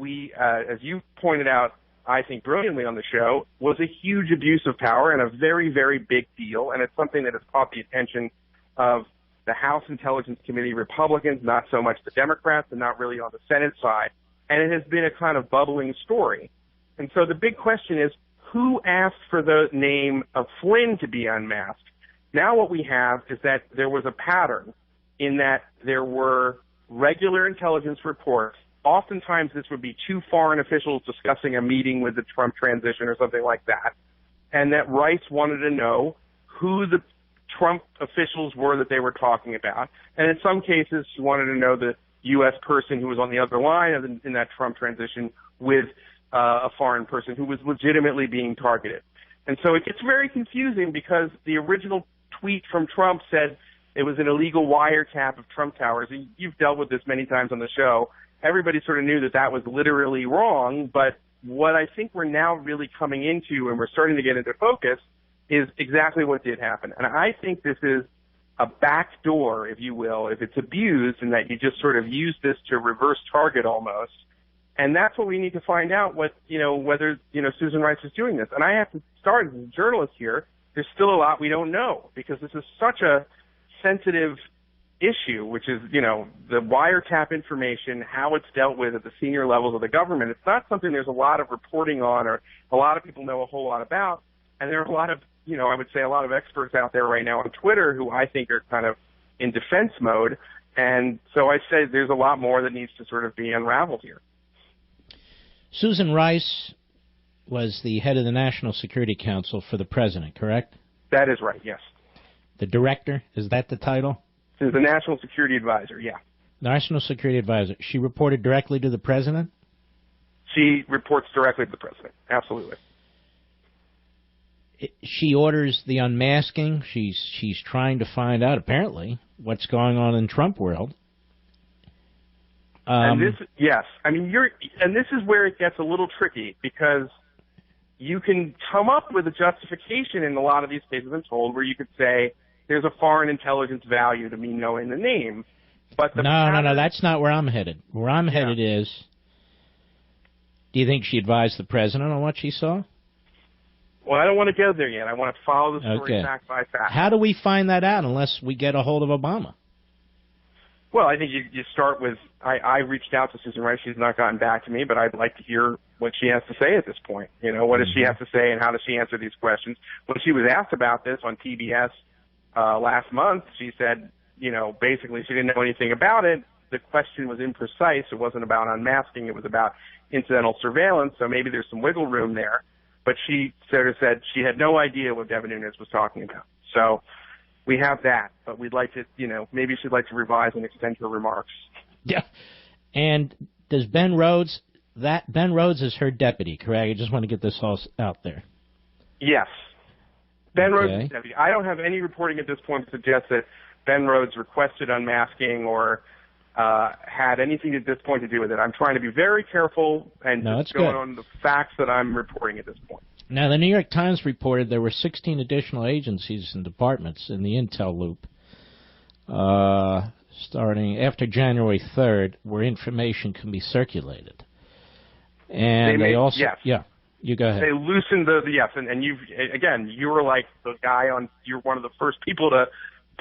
you pointed out I think brilliantly on the show, was a huge abuse of power and a very, very big deal. And it's something that has caught the attention of the House Intelligence Committee Republicans, not so much the Democrats, and not really on the Senate side. And it has been a kind of bubbling story. And so the big question is, who asked for the name of Flynn to be unmasked? Now what we have is that there was a pattern in that there were regular intelligence reports. Oftentimes this would be two foreign officials discussing a meeting with the Trump transition or something like that, and that Rice wanted to know who the Trump officials were that they were talking about. And in some cases, she wanted to know the U.S. person who was on the other line in that Trump transition with a foreign person who was legitimately being targeted. And so it gets very confusing because the original tweet from Trump said it was an illegal wiretap of Trump Towers. You've dealt with this many times on the show. Everybody sort of knew that that was literally wrong, but what I think we're now really coming into and we're starting to get into focus is exactly what did happen. And I think this is a backdoor, if you will, if it's abused, and that you just sort of use this to reverse target almost. And that's what we need to find out, whether Susan Rice is doing this. And I have to start as a journalist here. There's still a lot we don't know because this is such a sensitive issue, which is, the wiretap information, how it's dealt with at the senior levels of the government. It's not something there's a lot of reporting on or a lot of people know a whole lot about. And there are a lot of, I would say a lot of experts out there right now on Twitter who I think are kind of in defense mode. And so I say there's a lot more that needs to sort of be unraveled here. Susan Rice was the head of the National Security Council for the president, correct? That is right, yes. The director, is that the title? She's the National Security Advisor, yeah. National Security Advisor. She reported directly to the president? She reports directly to the president, absolutely. She orders the unmasking. She's trying to find out, apparently, what's going on in Trump world. And this is where it gets a little tricky because you can come up with a justification in a lot of these cases, I'm told, where you could say there's a foreign intelligence value to me knowing the name. But no, that's not where I'm headed. Where I'm headed is, do you think she advised the president on what she saw? Well, I don't want to go there yet. I want to follow the story fact by fact. How do we find that out unless we get a hold of Obama? Well, I think you start with, I reached out to Susan Rice. She's not gotten back to me, but I'd like to hear what she has to say at this point. What does she have to say and how does she answer these questions? When she was asked about this on PBS last month, she said, basically she didn't know anything about it. The question was imprecise. It wasn't about unmasking. It was about incidental surveillance, so maybe there's some wiggle room there. But she sort of said she had no idea what Devin Nunes was talking about. So we have that, but we'd like to, maybe she'd like to revise and extend her remarks. Yeah. And does Ben Rhodes is her deputy, correct? I just want to get this all out there. Yes. Ben Rhodes is deputy. I don't have any reporting at this point to suggest that Ben Rhodes requested unmasking or had anything at this point to do with it. I'm trying to be very careful and just going on the facts that I'm reporting at this point. Now, the New York Times reported there were 16 additional agencies and departments in the intel loop starting after January 3rd where information can be circulated. And they also... Yes. Yeah, you go ahead. They loosened and you were like the guy you're one of the first people to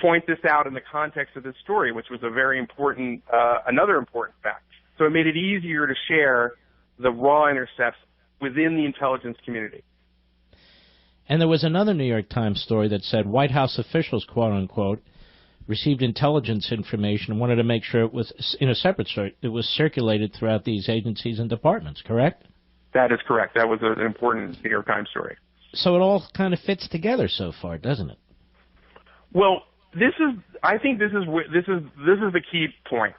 point this out in the context of this story, which was a very important, another important fact. So it made it easier to share the raw intercepts within the intelligence community. And there was another New York Times story that said White House officials, quote unquote, received intelligence information and wanted to make sure it was, in a separate story, it was circulated throughout these agencies and departments, correct? That is correct. That was an important New York Times story. So it all kind of fits together so far, doesn't it? Well, I think this is the key point.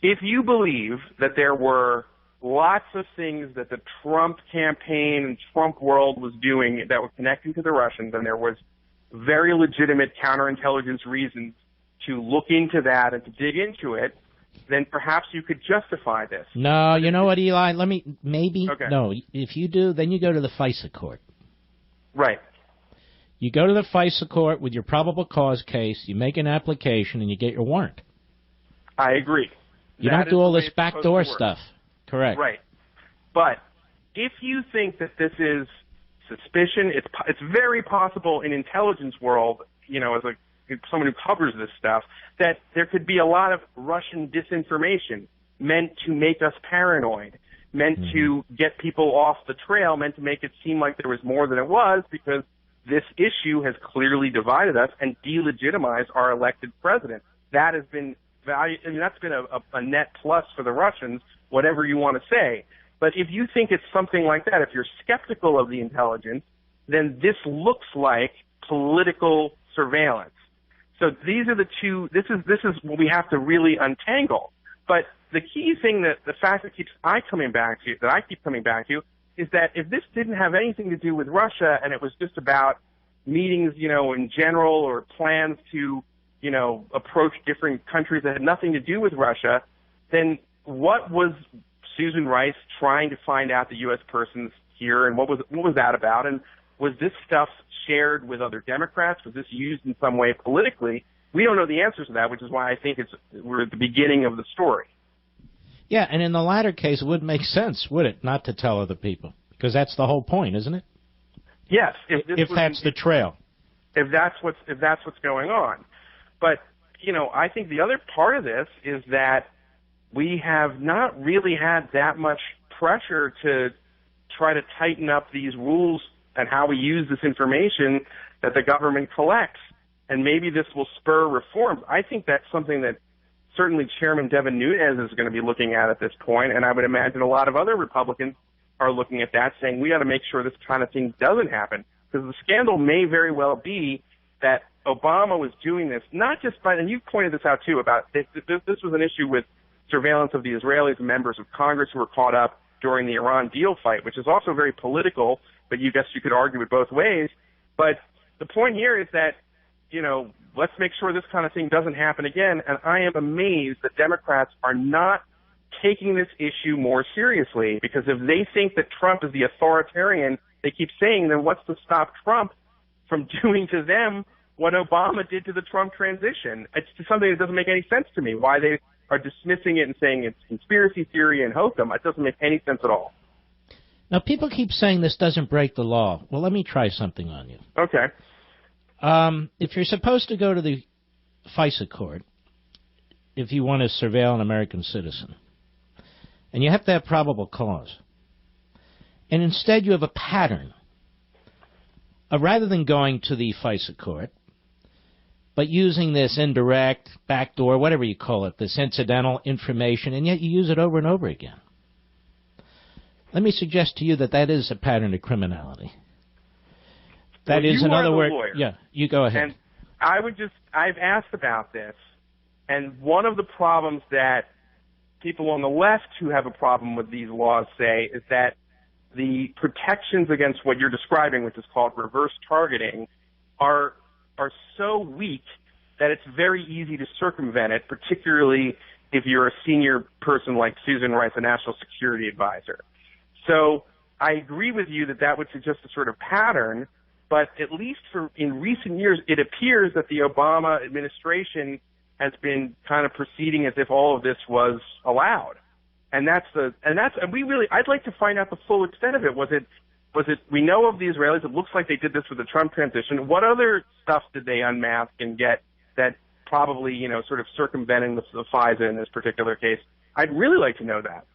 If you believe that there were lots of things that the Trump campaign and Trump world was doing that were connecting to the Russians, and there was very legitimate counterintelligence reasons to look into that and to dig into it, then perhaps you could justify this. No, you know what, Eli? No, if you do, then you go to the FISA court. Right. You go to the FISA court with your probable cause case, you make an application, and you get your warrant. I agree. You don't do all this backdoor stuff. Correct. Right. But if you think that this is suspicion, it's very possible in intelligence world, as someone who covers this stuff, that there could be a lot of Russian disinformation meant to make us paranoid, meant to get people off the trail, meant to make it seem like there was more than it was, because this issue has clearly divided us and delegitimized our elected president. That has been that's been a net plus for the Russians, whatever you want to say. But if you think it's something like that, if you're skeptical of the intelligence, then this looks like political surveillance. So these are the two. This is what we have to really untangle. But the key thing that the fact that I keep coming back to is that if this didn't have anything to do with Russia and it was just about meetings, in general, or plans to, approach different countries that had nothing to do with Russia, then what was Susan Rice trying to find out the U.S. persons here, and what was that about? And was this stuff shared with other Democrats? Was this used in some way politically? We don't know the answers to that, which is why I think we're at the beginning of the story. Yeah, and in the latter case, it would make sense, would it, not to tell other people? Because that's the whole point, isn't it? Yes, if that's the trail. If that's what's going on. But, I think the other part of this is that we have not really had that much pressure to try to tighten up these rules and how we use this information that the government collects. And maybe this will spur reforms. I think that's something that certainly Chairman Devin Nunes is going to be looking at this point, and I would imagine a lot of other Republicans are looking at that, saying we got to make sure this kind of thing doesn't happen. Because the scandal may very well be that Obama was doing this, not just by, and you pointed this out too, about this was an issue with surveillance of the Israelis and members of Congress who were caught up during the Iran deal fight, which is also very political, but you could argue it both ways. But the point here is that, let's make sure this kind of thing doesn't happen again. And I am amazed that Democrats are not taking this issue more seriously, because if they think that Trump is the authoritarian they keep saying, then what's to stop Trump from doing to them what Obama did to the Trump transition? It's just something that doesn't make any sense to me, why they are dismissing it and saying it's conspiracy theory and hokum. It doesn't make any sense at all. Now, people keep saying this doesn't break the law. Well, let me try something on you. Okay. If you're supposed to go to the FISA court, if you want to surveil an American citizen, and you have to have probable cause, and instead you have a pattern of, rather than going to the FISA court, but using this indirect, backdoor, whatever you call it, this incidental information, and yet you use it over and over again. Let me suggest to you that is a pattern of criminality. That is, in other words, yeah, you go ahead. And I've asked about this, and one of the problems that people on the left who have a problem with these laws say is that the protections against what you're describing, which is called reverse targeting, are so weak that it's very easy to circumvent it, particularly if you're a senior person like Susan Rice, a national security advisor. So I agree with you that would suggest a sort of pattern, but at least in recent years, it appears that the Obama administration has been kind of proceeding as if all of this was allowed. And I'd like to find out the full extent of it. Was it, we know of the Israelis, it looks like they did this with the Trump transition. What other stuff did they unmask and get that probably, sort of circumventing the FISA in this particular case? I'd really like to know that.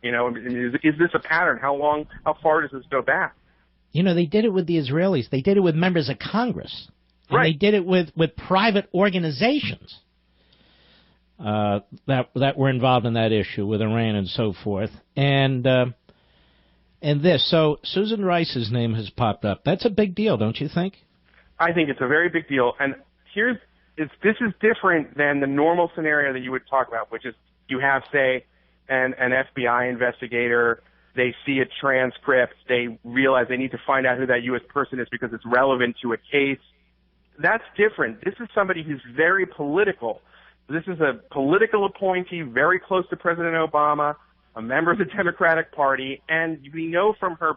Is this a pattern? How far does this go back? They did it with the Israelis. They did it with members of Congress. And right. They did it with private organizations that were involved in that issue with Iran and so forth. And this. So Susan Rice's name has popped up. That's a big deal, don't you think? I think it's a very big deal. And this is different than the normal scenario that you would talk about, which is you have, say, an FBI investigator, they see a transcript, they realize they need to find out who that U.S. person is because it's relevant to a case. That's different. This is somebody who's very political. This is a political appointee, very close to President Obama, a member of the Democratic Party, and we know from her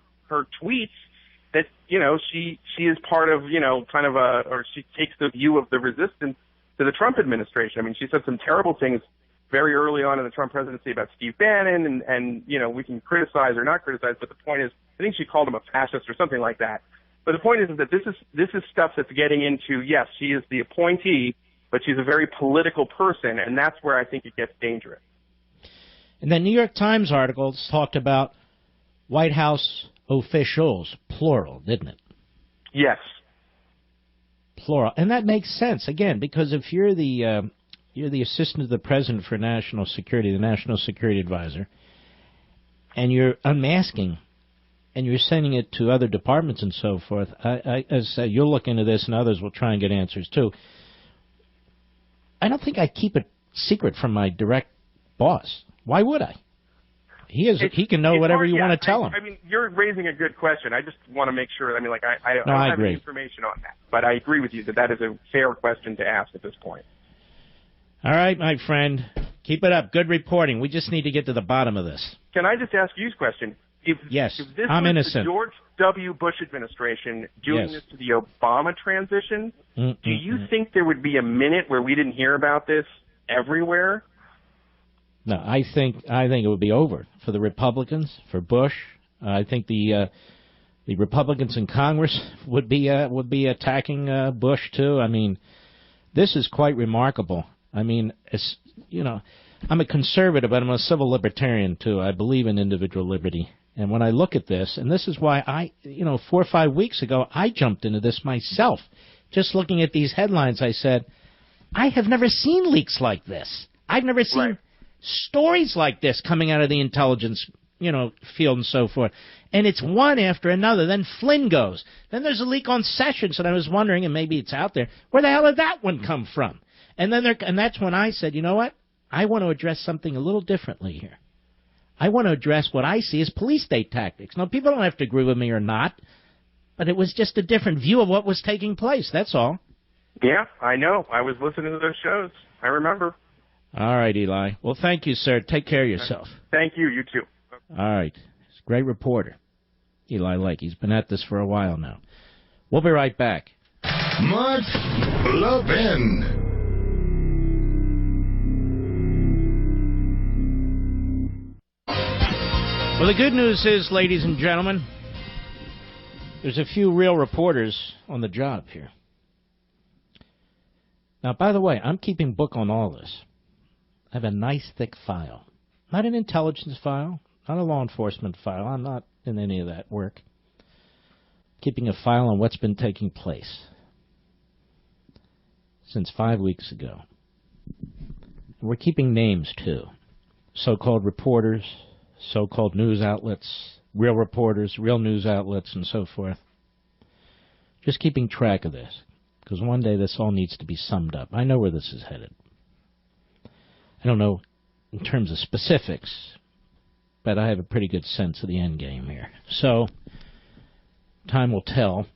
tweets that, she is part of, or she takes the view of the resistance to the Trump administration. I mean, she said some terrible things very early on in the Trump presidency about Steve Bannon, and we can criticize or not criticize, but the point is, I think she called him a fascist or something like that. But the point is that this is stuff that's getting into, yes, she is the appointee, but she's a very political person, and that's where I think it gets dangerous. And the New York Times articles talked about White House officials, plural, didn't it? Yes. Plural. And that makes sense, again, because if you're the assistant to the president for national security, the national security advisor, and you're unmasking and you're sending it to other departments and so forth, as I said, you'll look into this and others will try and get answers too. I don't think I keep it secret from my direct boss. Why would I? He can know whatever you want to tell him. I mean, you're raising a good question. I just want to make sure. I mean, I don't have any information on that. But I agree with you that is a fair question to ask at this point. All right, my friend. Keep it up. Good reporting. We just need to get to the bottom of this. Can I just ask you a question? Yes, if this I'm was innocent. The George W. Bush administration doing this to the Obama transition, do you think there would be a minute where we didn't hear about this everywhere? No, I think it would be over for the Republicans, for Bush. I think the Republicans in Congress would be attacking Bush too. I mean, this is quite remarkable. I mean, I'm a conservative, but I'm a civil libertarian too. I believe in individual liberty. And when I look at this, and this is why 4 or 5 weeks ago, I jumped into this myself. Just looking at these headlines, I said, I have never seen leaks like this. I've never seen stories like this coming out of the intelligence, field and so forth. And it's one after another. Then Flynn goes. Then there's a leak on Sessions, and I was wondering, and maybe it's out there, where the hell did that one come from? And that's when I said, you know what? I want to address something a little differently here. I want to address what I see as police state tactics. Now, people don't have to agree with me or not, but it was just a different view of what was taking place. That's all. Yeah, I know. I was listening to those shows. I remember. All right, Eli. Well, thank you, sir. Take care of yourself. Thank you. You too. All right. He's a great reporter, Eli Lake. He's been at this for a while now. We'll be right back. Mark Levin. Well, the good news is, ladies and gentlemen, there's a few real reporters on the job here. Now, by the way, I'm keeping book on all this. I have a nice, thick file. Not an intelligence file, not a law enforcement file. I'm not in any of that work. Keeping a file on what's been taking place since 5 weeks ago. And we're keeping names, too. So-called reporters, so-called news outlets, real reporters, real news outlets, and so forth. Just keeping track of this, because one day this all needs to be summed up. I know where this is headed. I don't know in terms of specifics, but I have a pretty good sense of the end game here. So, time will tell,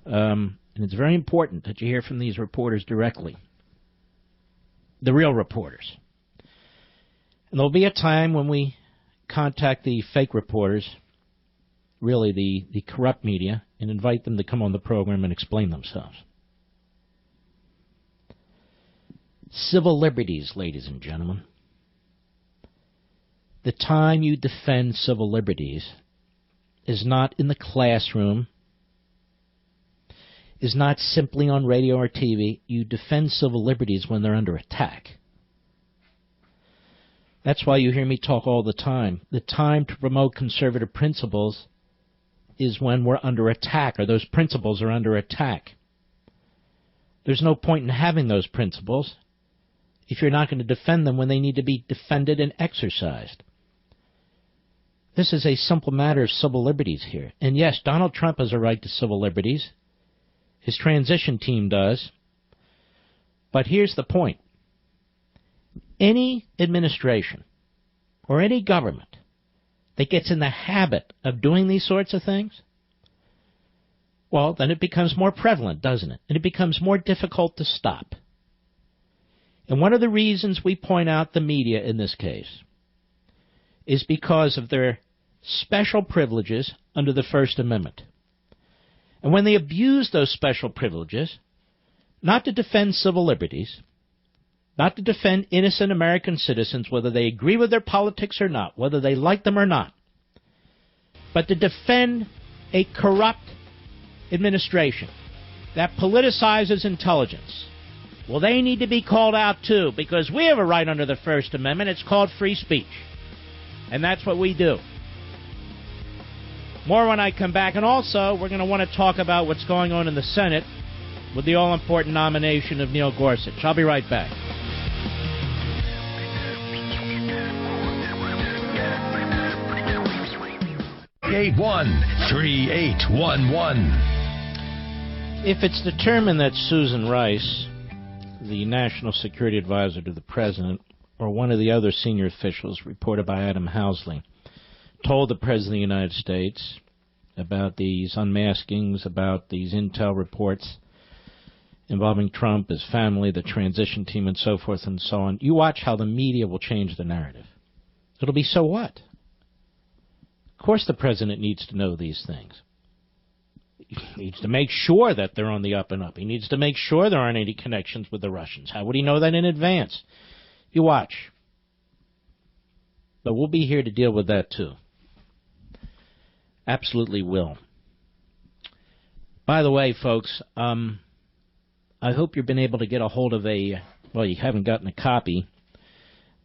and it's very important that you hear from these reporters directly, the real reporters. And there'll be a time when we contact the fake reporters, really the corrupt media, and invite them to come on the program and explain themselves. Civil liberties, ladies and gentlemen. The time you defend civil liberties is not in the classroom, is not simply on radio or TV. You defend civil liberties when they're under attack. That's why you hear me talk all the time. The time to promote conservative principles is when we're under attack, or those principles are under attack. There's no point in having those principles if you're not going to defend them when they need to be defended and exercised. This is a simple matter of civil liberties here. And yes, Donald Trump has a right to civil liberties. His transition team does. But here's the point. Any administration or any government that gets in the habit of doing these sorts of things, well, then it becomes more prevalent, doesn't it? And it becomes more difficult to stop. And one of the reasons we point out the media in this case is because of their special privileges under the First Amendment. And when they abuse those special privileges, not to defend civil liberties, not to defend innocent American citizens, whether they agree with their politics or not, whether they like them or not, but to defend a corrupt administration that politicizes intelligence. Well, they need to be called out, too, because we have a right under the First Amendment. It's called free speech. And that's what we do. More when I come back. And also, we're going to want to talk about what's going on in the Senate with the all-important nomination of Neil Gorsuch. I'll be right back. If it's determined that Susan Rice, the National Security Advisor to the President, or one of the other senior officials reported by Adam Housley, told the President of the United States about these unmaskings, about these intel reports involving Trump, his family, the transition team, and so forth and so on, you watch how the media will change the narrative. It'll be, so what? Of course the President needs to know these things. He needs to make sure that they're on the up and up. He needs to make sure there aren't any connections with the Russians. How would he know that in advance? You watch. But we'll be here to deal with that, too. Absolutely will. By the way, folks, I hope you've been able to get a hold of you haven't gotten a copy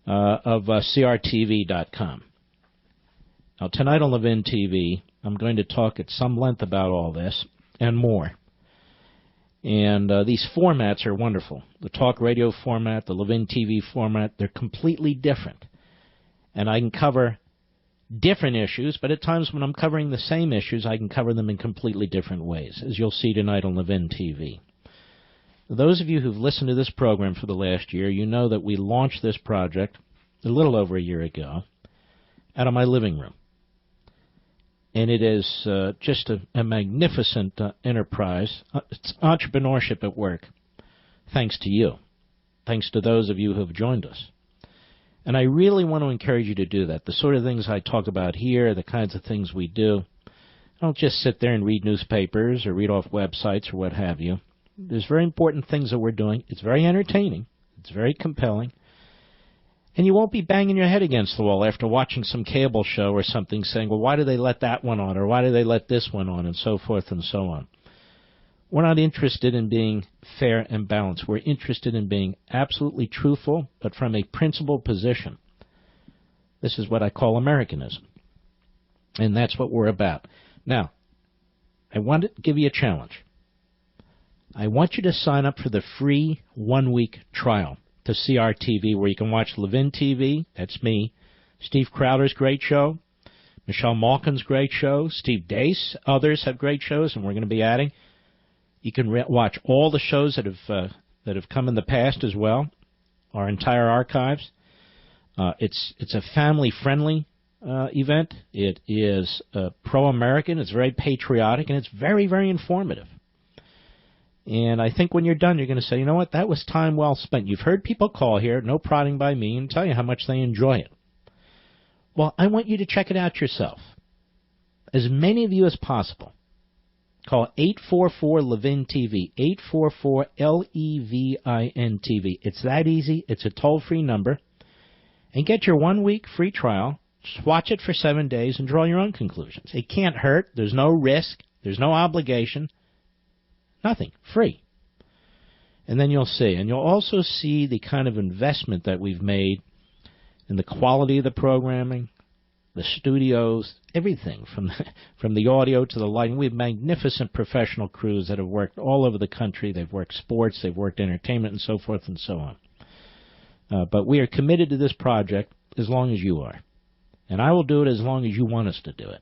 of CRTV.com. Now, tonight on Levin TV, I'm going to talk at some length about all this and more. And these formats are wonderful. The talk radio format, the Levin TV format, they're completely different. And I can cover different issues, but at times when I'm covering the same issues, I can cover them in completely different ways, as you'll see tonight on Levin TV. Those of you who've listened to this program for the last year, you know that we launched this project a little over a year ago out of my living room. And it is just a magnificent enterprise. It's entrepreneurship at work, thanks to you, thanks to those of you who have joined us. And I really want to encourage you to do that. The sort of things I talk about here, the kinds of things we do. I don't just sit there and read newspapers or read off websites or what have you. There's very important things that we're doing. It's very entertaining. It's very compelling. And you won't be banging your head against the wall after watching some cable show or something saying, well, why do they let that one on, or why do they let this one on, and so forth and so on. We're not interested in being fair and balanced. We're interested in being absolutely truthful, but from a principled position. This is what I call Americanism. And that's what we're about. Now, I want to give you a challenge. I want you to sign up for the free one-week trial to CRTV, where you can watch Levin TV, that's me, Steve Crowder's great show, Michelle Malkin's great show, Steve Deace, others have great shows, and we're going to be adding. You can watch all the shows that have come in the past as well, our entire archives. It's a family-friendly event. It is pro-American. It's very patriotic, and it's very, very informative. And I think when you're done, you're going to say, you know what, that was time well spent. You've heard people call here, no prodding by me, and tell you how much they enjoy it. Well, I want you to check it out yourself. As many of you as possible. Call 844-LEVIN-TV, 844-LEVIN-TV. It's that easy. It's a toll-free number. And get your one-week free trial. Just watch it for 7 days and draw your own conclusions. It can't hurt. There's no risk. There's no obligation. Nothing. Free. And then you'll see. And you'll also see the kind of investment that we've made in the quality of the programming, the studios, everything from the audio to the lighting. We have magnificent professional crews that have worked all over the country. They've worked sports, they've worked entertainment, and so forth and so on. But we are committed to this project as long as you are. And I will do it as long as you want us to do it.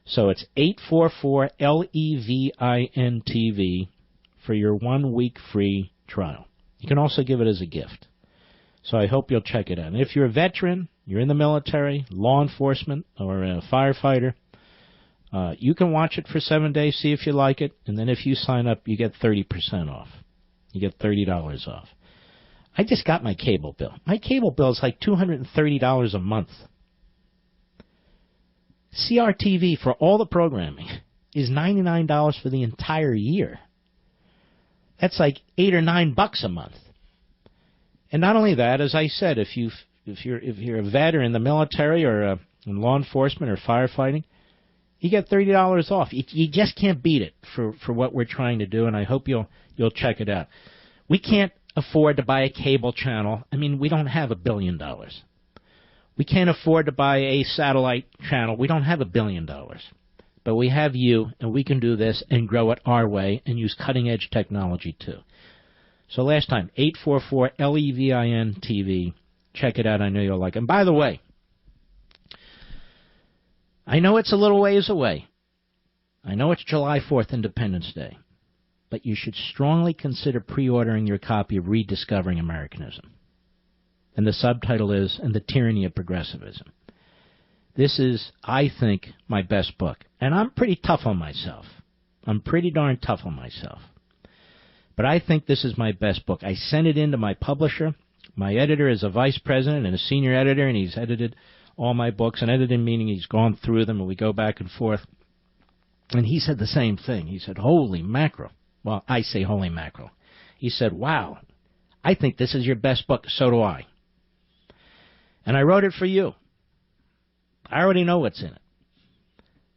So it's 844-LEVIN-TV for your 1 week free trial. You can also give it as a gift. So I hope you'll check it out. And if you're a veteran, you're in the military, law enforcement, or a firefighter, you can watch it for 7 days, see if you like it, and then if you sign up, you get 30% off. You get $30 off. I just got my cable bill. My cable bill is like $230 a month. CRTV for all the programming is $99 for the entire year. That's like $8 or $9 a month. And not only that, as I said, if you're a vet or in the military or in law enforcement or firefighting, you get $30 off. You just can't beat it for what we're trying to do, and I hope you'll check it out. We can't afford to buy a cable channel. I mean, we don't have $1 billion. We can't afford to buy a satellite channel. We don't have $1 billion. But we have you, and we can do this and grow it our way and use cutting-edge technology, too. So last time, 844-LEVIN-TV. Check it out. I know you'll like it. And by the way, I know it's a little ways away. I know it's July 4th, Independence Day. But you should strongly consider pre-ordering your copy of Rediscovering Americanism. And the subtitle is, And the Tyranny of Progressivism. This is, I think, my best book. And I'm pretty tough on myself. I'm pretty darn tough on myself. But I think this is my best book. I sent it in to my publisher. My editor is a vice president and a senior editor, and he's edited all my books. And editing meaning he's gone through them, and we go back and forth. And he said the same thing. He said, holy mackerel. Well, I say holy mackerel. He said, wow, I think this is your best book. So do I. And I wrote it for you. I already know what's in it.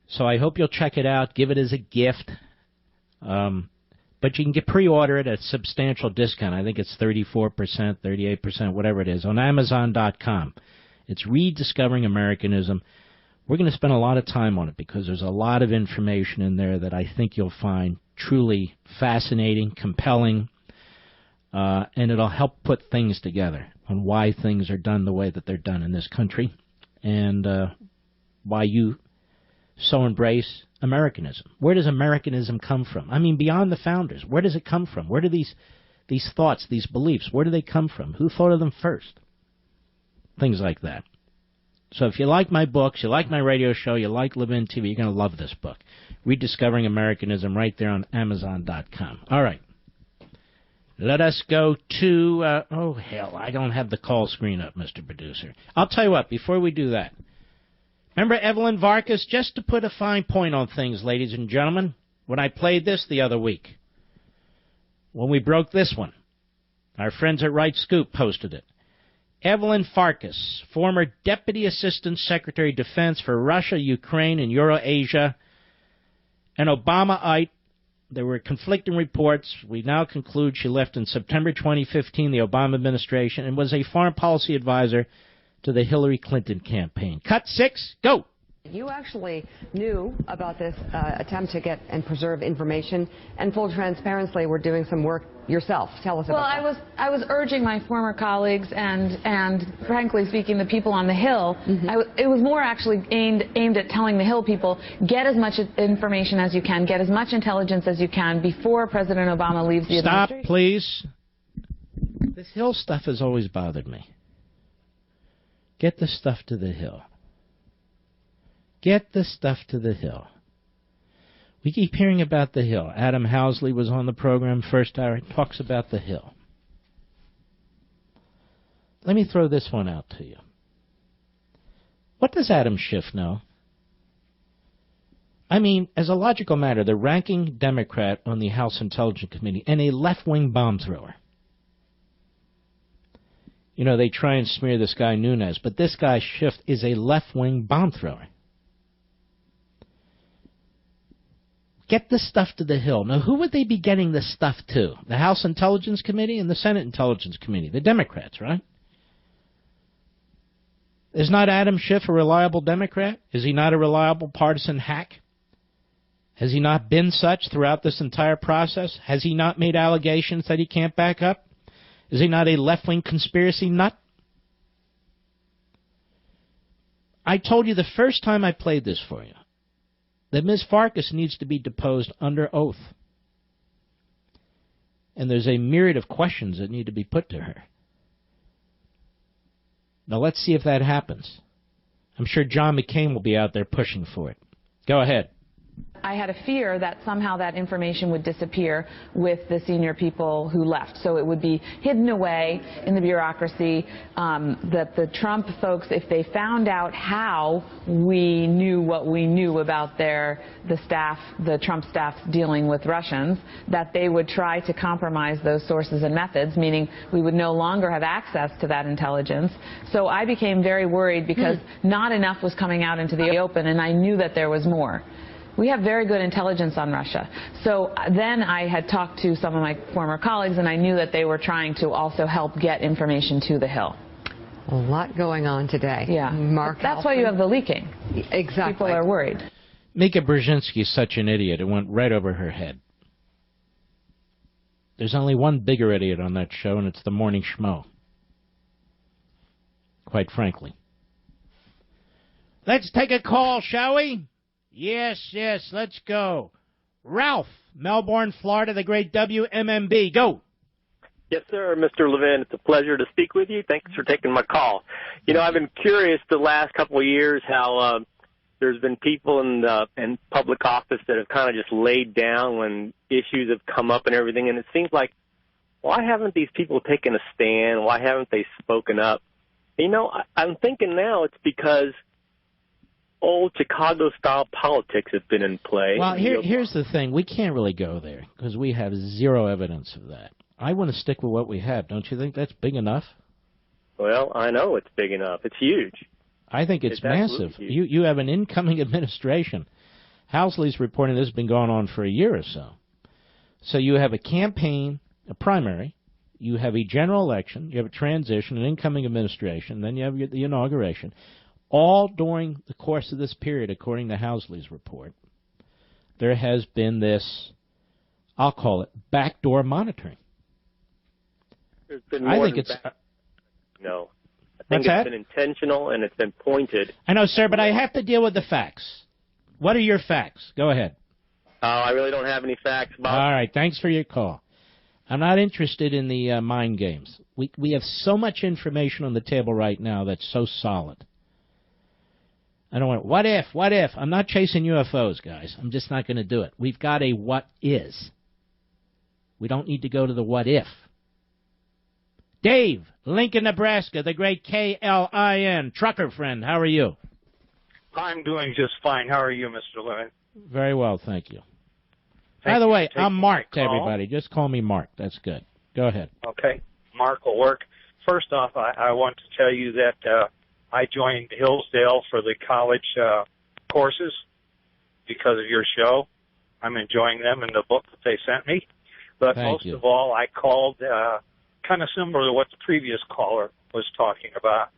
So I hope you'll check it out. Give it as a gift. But you can pre-order it at a substantial discount. I think it's 34%, 38%, whatever it is, on Amazon.com. It's Rediscovering Americanism. We're going to spend a lot of time on it because there's a lot of information in there that I think you'll find truly fascinating, compelling, and it'll help put things together on why things are done the way that they're done in this country and why you so embrace Americanism. Where does Americanism come from? I mean, beyond the founders, where does it come from? Where do these thoughts, these beliefs, where do they come from? Who thought of them first? Things like that. So if you like my books, you like my radio show, you like Levin TV, you're going to love this book. Rediscovering Americanism right there on Amazon.com. All right. Let us go to, oh, hell, I don't have the call screen up, Mr. Producer. I'll tell you what, before we do that, remember Evelyn Vargas? Just to put a fine point on things, ladies and gentlemen, when I played this the other week, when we broke this one, our friends at Right Scoop posted it. Evelyn Farkas, former Deputy Assistant Secretary of Defense for Russia, Ukraine, and Eurasia, an Obamaite. There were conflicting reports. We now conclude she left in September 2015, the Obama administration, and was a foreign policy advisor to the Hillary Clinton campaign. Cut 6, go. You actually knew about this attempt to get and preserve information, and full transparency, we're doing some work yourself. Tell us about that. Well, I was urging my former colleagues and frankly speaking, the people on the Hill. It was more actually aimed at telling the Hill people, get as much information as you can, get as much intelligence as you can before President Obama leaves the administration. Stop, please. This Hill stuff has always bothered me. Get the stuff to the Hill. Get the stuff to the Hill. We keep hearing about the Hill. Adam Housley was on the program first hour. He talks about the Hill. Let me throw this one out to you. What does Adam Schiff know? I mean, as a logical matter, the ranking Democrat on the House Intelligence Committee and a left-wing bomb thrower. You know, they try and smear this guy Nunes, but this guy Schiff is a left-wing bomb thrower. Get this stuff to the Hill. Now, who would they be getting this stuff to? The House Intelligence Committee and the Senate Intelligence Committee. The Democrats, right? Is not Adam Schiff a reliable Democrat? Is he not a reliable partisan hack? Has he not been such throughout this entire process? Has he not made allegations that he can't back up? Is he not a left-wing conspiracy nut? I told you the first time I played this for you that Ms. Farkas needs to be deposed under oath. And there's a myriad of questions that need to be put to her. Now let's see if that happens. I'm sure John McCain will be out there pushing for it. Go ahead. I had a fear that somehow that information would disappear with the senior people who left. So it would be hidden away in the bureaucracy, that the Trump folks, if they found out how we knew what we knew about the Trump staff dealing with Russians, that they would try to compromise those sources and methods, meaning we would no longer have access to that intelligence. So I became very worried because not enough was coming out into the open, and I knew that there was more. We have very good intelligence on Russia. So then I had talked to some of my former colleagues, and I knew that they were trying to also help get information to the Hill. A lot going on today. Yeah. Mark, that's why you have the leaking. Exactly. People are worried. Mika Brzezinski's such an idiot. It went right over her head. There's only one bigger idiot on that show, and it's the Morning Schmo. Quite frankly. Let's take a call, shall we? Yes, let's go. Ralph, Melbourne, Florida, the great WMMB. Go. Yes, sir, Mr. Levin. It's a pleasure to speak with you. Thanks for taking my call. You know, I've been curious the last couple of years how there's been people in public office that have kind of just laid down when issues have come up and everything, and it seems like, why haven't these people taken a stand? Why haven't they spoken up? You know, I'm thinking now it's because old Chicago-style politics has been in play. Well, here's the thing. We can't really go there because we have zero evidence of that. I want to stick with what we have. Don't you think that's big enough? Well, I know it's big enough. It's huge. I think it's massive. You have an incoming administration. Housley's reporting this has been going on for a year or so. So you have a campaign, a primary, you have a general election, you have a transition, an incoming administration, then you have the inauguration. All during the course of this period, according to Housley's report, there has been this, I'll call it, backdoor monitoring. There's been more no. I think it's been intentional and it's been pointed. I know, sir, but I have to deal with the facts. What are your facts? Go ahead. I really don't have any facts, Bob. All right, thanks for your call. I'm not interested in the mind games. We have so much information on the table right now that's so solid. I don't want, what if? I'm not chasing UFOs, guys. I'm just not going to do it. We've got a what is. We don't need to go to the what if. Dave, Lincoln, Nebraska, the great KLIN, trucker friend. How are you? I'm doing just fine. How are you, Mr. Levin? Very well, thank you. By the way, I'm Mark to everybody. Just call me Mark. That's good. Go ahead. Okay. Mark will work. First off, I want to tell you that I joined Hillsdale for the college courses because of your show. I'm enjoying them and the book that they sent me. But most of all, I called kind of similar to what the previous caller was talking about.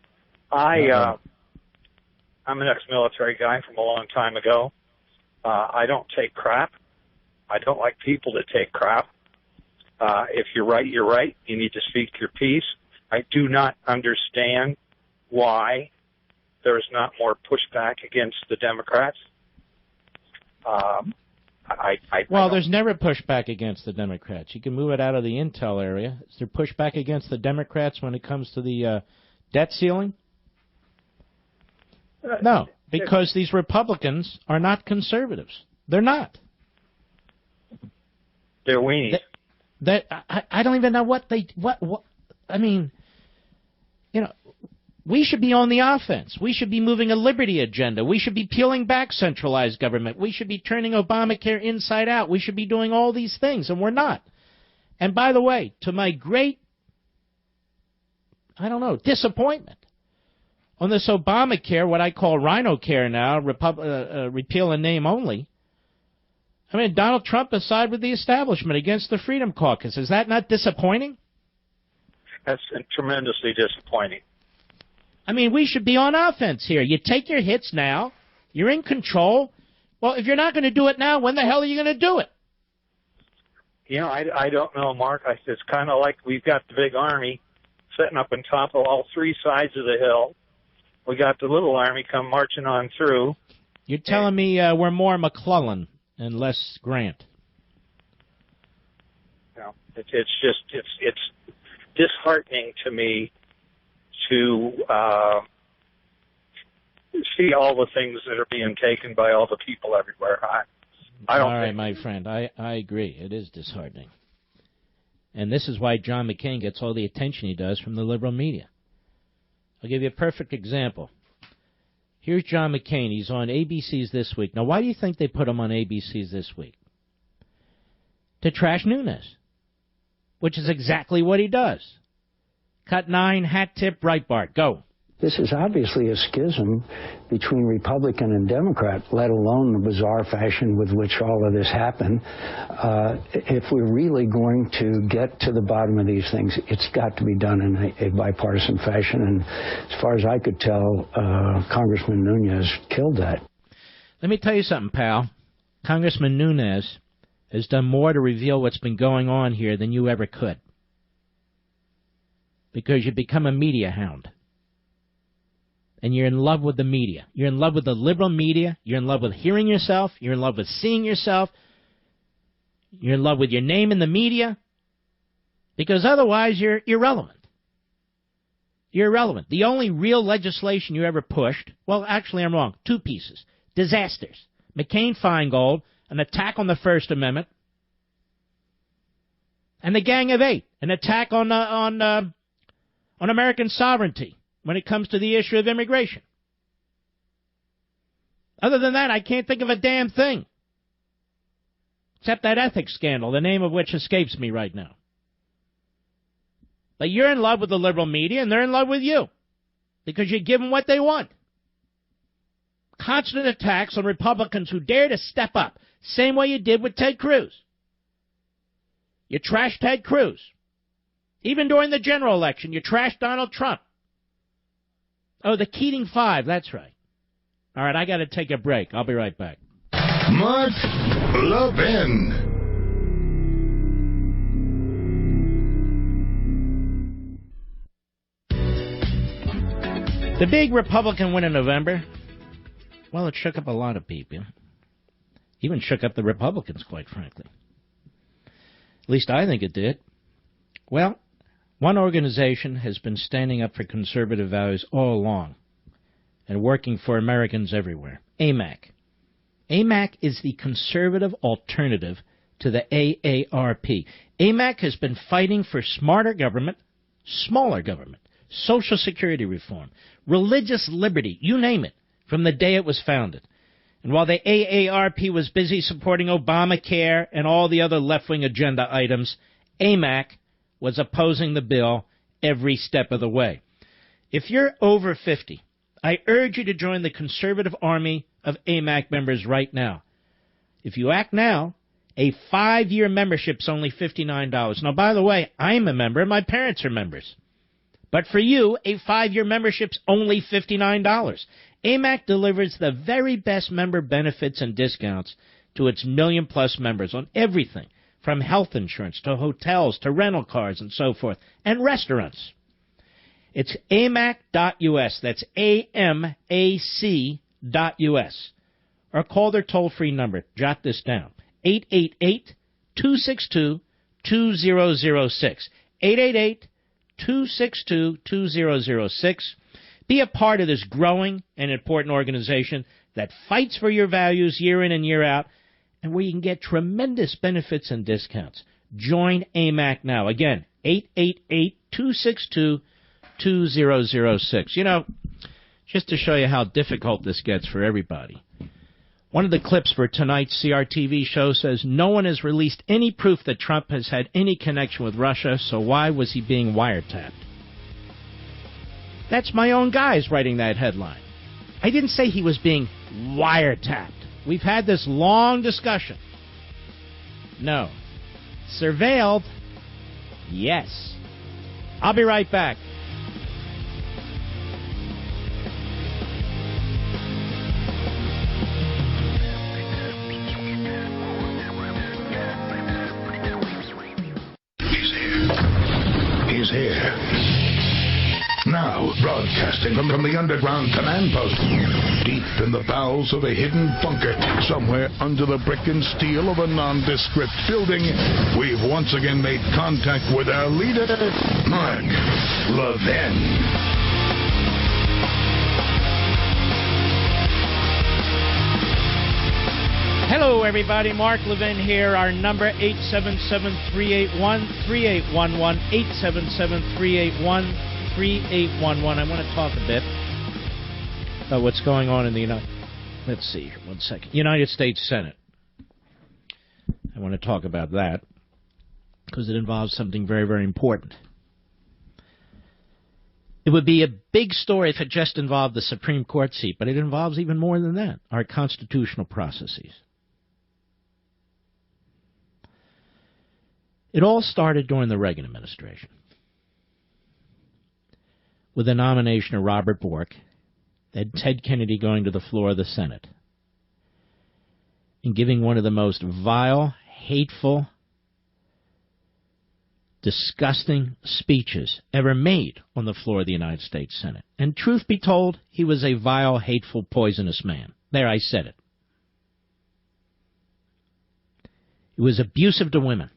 I'm an ex-military guy from a long time ago. I don't take crap. I don't like people that take crap. If you're right, you're right. You need to speak your piece. I do not understand why there's not more pushback against the Democrats. There's never pushback against the Democrats. You can move it out of the intel area. Is there pushback against the Democrats when it comes to the debt ceiling? No, because these Republicans are not conservatives. They're not. They're weenies. I don't even know what I mean, you know, we should be on the offense. We should be moving a liberty agenda. We should be peeling back centralized government. We should be turning Obamacare inside out. We should be doing all these things, and we're not. And by the way, to my great, disappointment, on this Obamacare, what I call RhinoCare now, repeal in name only, I mean, Donald Trump is side with the establishment against the Freedom Caucus. Is that not disappointing? That's tremendously disappointing. I mean, we should be on offense here. You take your hits now. You're in control. Well, if you're not going to do it now, when the hell are you going to do it? You know, I don't know, Mark. It's kind of like we've got the big army sitting up on top of all three sides of the hill. We got the little army come marching on through. You're telling me we're more McClellan and less Grant. No, it's disheartening to me to see all the things that are being taken by all the people everywhere. I don't All right, think. my friend, I agree. It is disheartening. And this is why John McCain gets all the attention he does from the liberal media. I'll give you a perfect example. Here's John McCain. He's on ABC's This Week. Now, why do you think they put him on ABC's This Week? To trash Nunes, which is exactly what he does. Cut 9, hat tip, Breitbart. Go. This is obviously a schism between Republican and Democrat, let alone the bizarre fashion with which all of this happened. If we're really going to get to the bottom of these things, it's got to be done in a bipartisan fashion. And as far as I could tell, Congressman Nunes killed that. Let me tell you something, pal. Congressman Nunes has done more to reveal what's been going on here than you ever could. Because you become a media hound. And you're in love with the media. You're in love with the liberal media. You're in love with hearing yourself. You're in love with seeing yourself. You're in love with your name in the media. Because otherwise you're irrelevant. You're irrelevant. The only real legislation you ever pushed, well, actually I'm wrong, 2 pieces. Disasters. McCain-Feingold, an attack on the First Amendment, and the Gang of Eight, an attack on American sovereignty when it comes to the issue of immigration. Other than that, I can't think of a damn thing. Except that ethics scandal, the name of which escapes me right now. But you're in love with the liberal media, and they're in love with you. Because you give them what they want. Constant attacks on Republicans who dare to step up. Same way you did with Ted Cruz. You trashed Ted Cruz. Even during the general election, you trashed Donald Trump. Oh, the Keating Five, that's right. All right, I got to take a break. I'll be right back. Mark Levin. The big Republican win in November, well, it shook up a lot of people. Even shook up the Republicans, quite frankly. At least I think it did. Well, one organization has been standing up for conservative values all along and working for Americans everywhere. AMAC. AMAC is the conservative alternative to the AARP. AMAC has been fighting for smarter government, smaller government, Social Security reform, religious liberty, you name it, from the day it was founded. And while the AARP was busy supporting Obamacare and all the other left-wing agenda items, AMAC was opposing the bill every step of the way. If you're over 50, I urge you to join the conservative army of AMAC members right now. If you act now, a 5-year membership's only $59. Now, by the way, I'm a member and my parents are members. But for you, a 5-year membership's only $59. AMAC delivers the very best member benefits and discounts to its million-plus members on everything, from health insurance to hotels to rental cars and so forth, and restaurants. It's amac.us. That's AMAC.us. Or call their toll-free number. Jot this down. 888-262-2006. 888-262-2006. Be a part of this growing and important organization that fights for your values year in and year out, and where you can get tremendous benefits and discounts. Join AMAC now. Again, 888-262-2006. You know, just to show you how difficult this gets for everybody, one of the clips for tonight's CRTV show says, no one has released any proof that Trump has had any connection with Russia, so why was he being wiretapped? That's my own guys writing that headline. I didn't say he was being wiretapped. We've had this long discussion. No. Surveilled? Yes. I'll be right back. He's here. Now, broadcasting from the underground command post, deep in the bowels of a hidden bunker, somewhere under the brick and steel of a nondescript building, we've once again made contact with our leader, Mark Levin. Hello, everybody. Mark Levin here. Our number, 877-381-3811, 877-381-3811. I want to talk a bit about what's going on in the Let's see here, 1 second. United States Senate. I want to talk about that because it involves something very, very important. It would be a big story if it just involved the Supreme Court seat, but it involves even more than that, our constitutional processes. It all started during the Reagan administration with the nomination of Robert Bork and Ted Kennedy going to the floor of the Senate and giving one of the most vile, hateful, disgusting speeches ever made on the floor of the United States Senate. And truth be told, he was a vile, hateful, poisonous man. There, I said it. He was abusive to women.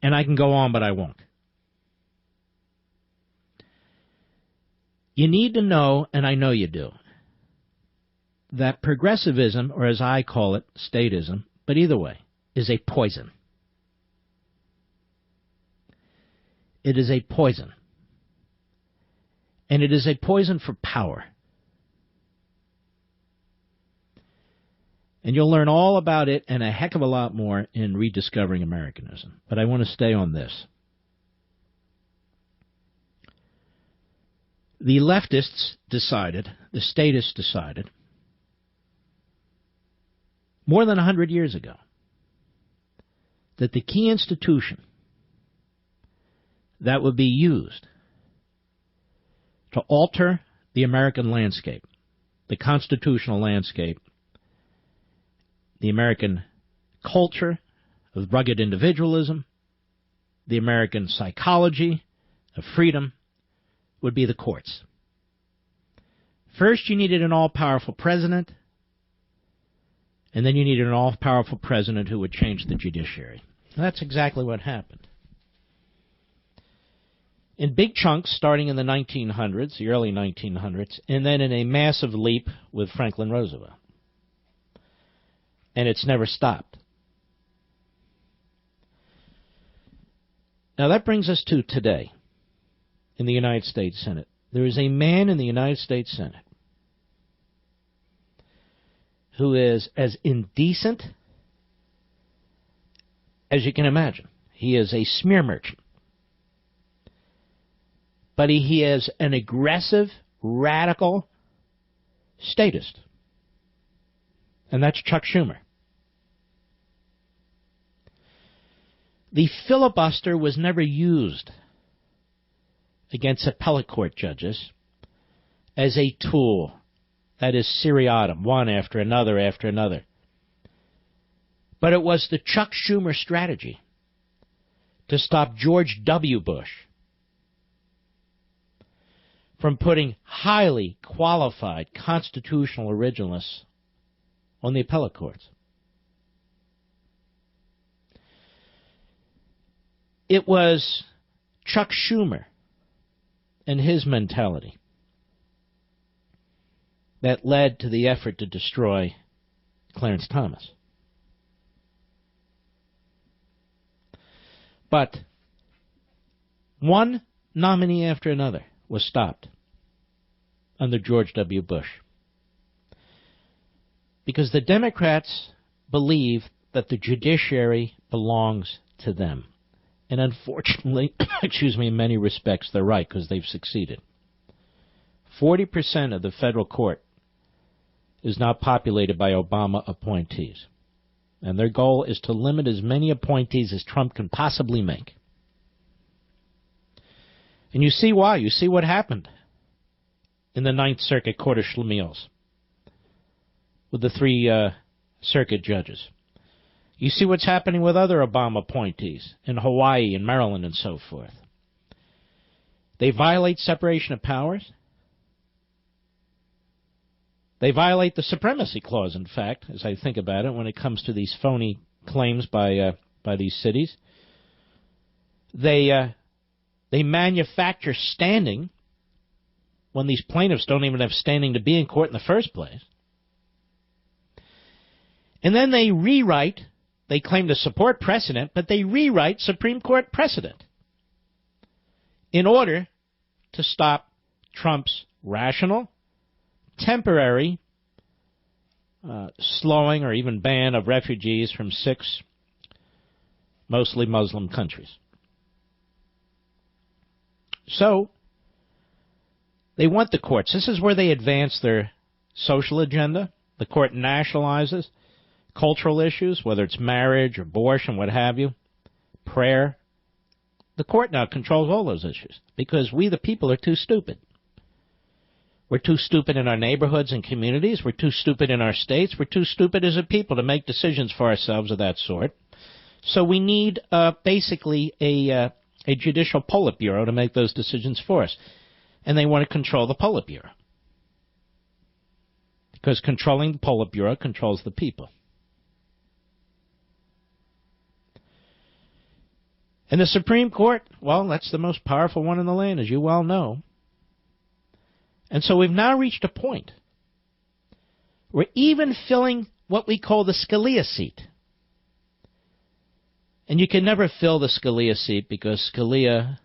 And I can go on, but I won't. You need to know, and I know you do, that progressivism, or as I call it, statism, but either way, is a poison. It is a poison. And it is a poison for power. And you'll learn all about it and a heck of a lot more in Rediscovering Americanism. But I want to stay on this. The leftists decided, the statists decided, more than 100 years ago, that the key institution that would be used to alter the American landscape, the constitutional landscape, the American culture of rugged individualism, the American psychology of freedom, would be the courts. First, you needed an all-powerful president, and then you needed an all-powerful president who would change the judiciary. And that's exactly what happened. In big chunks, starting in the 1900s, the early 1900s, and then in a massive leap with Franklin Roosevelt. And it's never stopped. Now that brings us to today in the United States Senate. There is a man in the United States Senate who is as indecent as you can imagine. He is a smear merchant. But he is an aggressive, radical statist. And that's Chuck Schumer. The filibuster was never used against appellate court judges as a tool that is seriatim, one after another after another. But it was the Chuck Schumer strategy to stop George W. Bush from putting highly qualified constitutional originalists on the appellate courts. It was Chuck Schumer and his mentality that led to the effort to destroy Clarence Thomas. But one nominee after another was stopped under George W. Bush because the Democrats believe that the judiciary belongs to them. And unfortunately, in many respects, they're right because they've succeeded. 40% of the federal court is now populated by Obama appointees. And their goal is to limit as many appointees as Trump can possibly make. And you see why. You see what happened in the Ninth Circuit Court of Schlemiels with the three circuit judges. You see what's happening with other Obama appointees in Hawaii and Maryland and so forth. They violate separation of powers. They violate the Supremacy Clause, in fact, as I think about it, when it comes to these phony claims by these cities. They manufacture standing when these plaintiffs don't even have standing to be in court in the first place. And then they rewrite, they claim to support precedent, but they rewrite Supreme Court precedent in order to stop Trump's rational, temporary slowing or even ban of refugees from 6 mostly Muslim countries. So, they want the courts. This is where they advance their social agenda. The court nationalizes cultural issues, whether it's marriage, abortion, what have you, prayer. The court now controls all those issues because we, the people, are too stupid. We're too stupid in our neighborhoods and communities. We're too stupid in our states. We're too stupid as a people to make decisions for ourselves of that sort. So we need basically a judicial Politburo to make those decisions for us. And they want to control the Politburo. Because controlling the Politburo controls the people. And the Supreme Court, well, that's the most powerful one in the land, as you well know. And so we've now reached a point where even filling what we call the Scalia seat, and you can never fill the Scalia seat because Scalia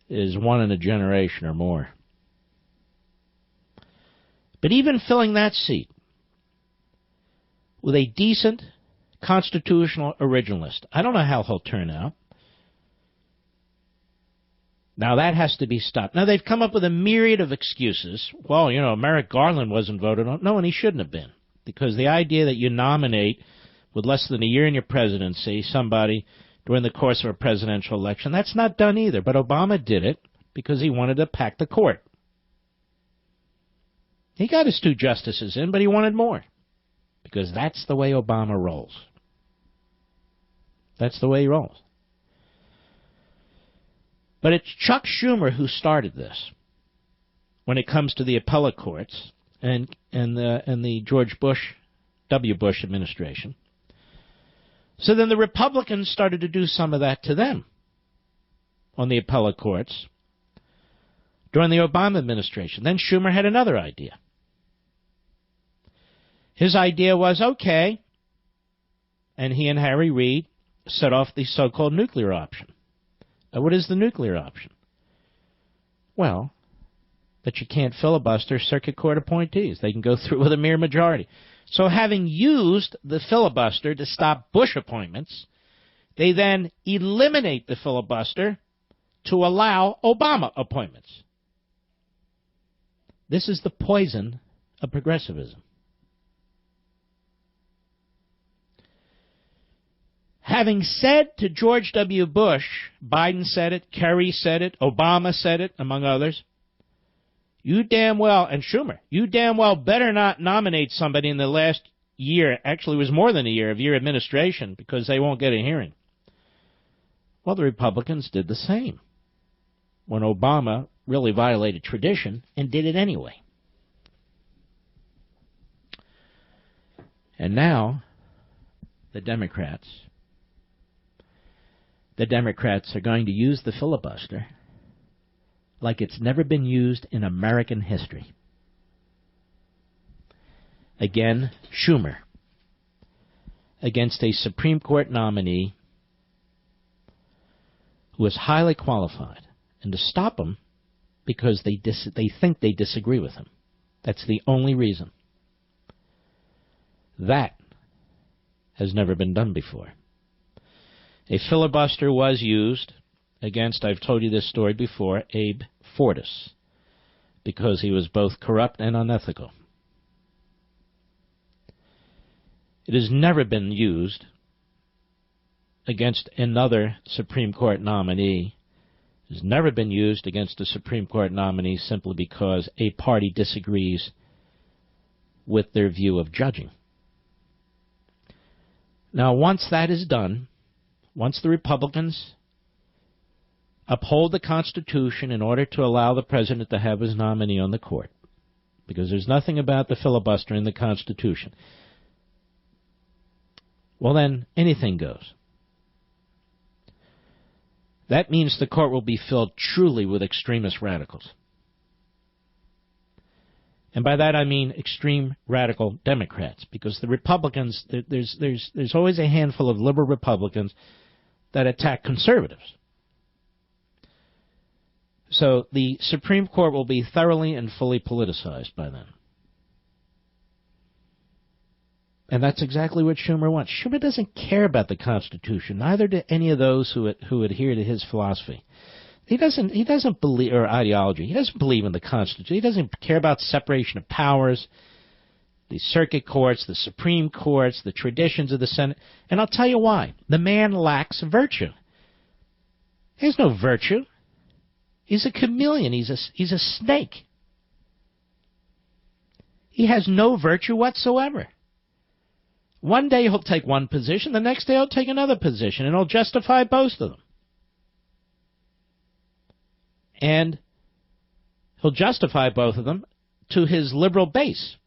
is one in a generation or more. But even filling that seat with a decent constitutional originalist, I don't know how he'll turn out. Now, that has to be stopped. Now, they've come up with a myriad of excuses. Well, you know, Merrick Garland wasn't voted on. No, and he shouldn't have been. Because the idea that you nominate with less than a year in your presidency somebody during the course of a presidential election, that's not done either. But Obama did it because he wanted to pack the court. He got his 2 justices in, but he wanted more. Because that's the way Obama rolls. That's the way he rolls. But it's Chuck Schumer who started this when it comes to the appellate courts and the George W. Bush administration. So then the Republicans started to do some of that to them on the appellate courts during the Obama administration. Then Schumer had another idea. His idea was, okay, and he and Harry Reid set off the so-called nuclear option. What is the nuclear option? Well, that you can't filibuster circuit court appointees. They can go through with a mere majority. So having used the filibuster to stop Bush appointments, they then eliminate the filibuster to allow Obama appointments. This is the poison of progressivism. Having said to George W. Bush, Biden said it, Kerry said it, Obama said it, among others, you damn well, and Schumer, you damn well better not nominate somebody in the last year, actually it was more than a year, of your administration, because they won't get a hearing. Well, the Republicans did the same when Obama really violated tradition and did it anyway. And now, the Democrats are going to use the filibuster like it's never been used in American history. Again, Schumer, against a Supreme Court nominee who is highly qualified, and to stop him because they think they disagree with him. That's the only reason. That has never been done before. A filibuster was used against, I've told you this story before, Abe Fortas, because he was both corrupt and unethical. It has never been used against another Supreme Court nominee. It has never been used against a Supreme Court nominee simply because a party disagrees with their view of judging. Now, once that is done, once the Republicans uphold the Constitution in order to allow the president to have his nominee on the court, because there's nothing about the filibuster in the Constitution, well then, anything goes. That means the court will be filled truly with extremist radicals. And by that I mean extreme radical Democrats, because the Republicans, there's always a handful of liberal Republicans that attack conservatives. So the Supreme Court will be thoroughly and fully politicized by then. And that's exactly what Schumer wants. Schumer doesn't care about the Constitution, neither do any of those who adhere to his philosophy. He doesn't believe, or ideology. He doesn't believe in the Constitution. He doesn't care about separation of powers, the circuit courts, the Supreme Courts, the traditions of the Senate. And I'll tell you why. The man lacks virtue. He has no virtue. He's a chameleon. He's a snake. He has no virtue whatsoever. One day he'll take one position, the next day he'll take another position, and he'll justify both of them. And he'll justify both of them to his liberal base.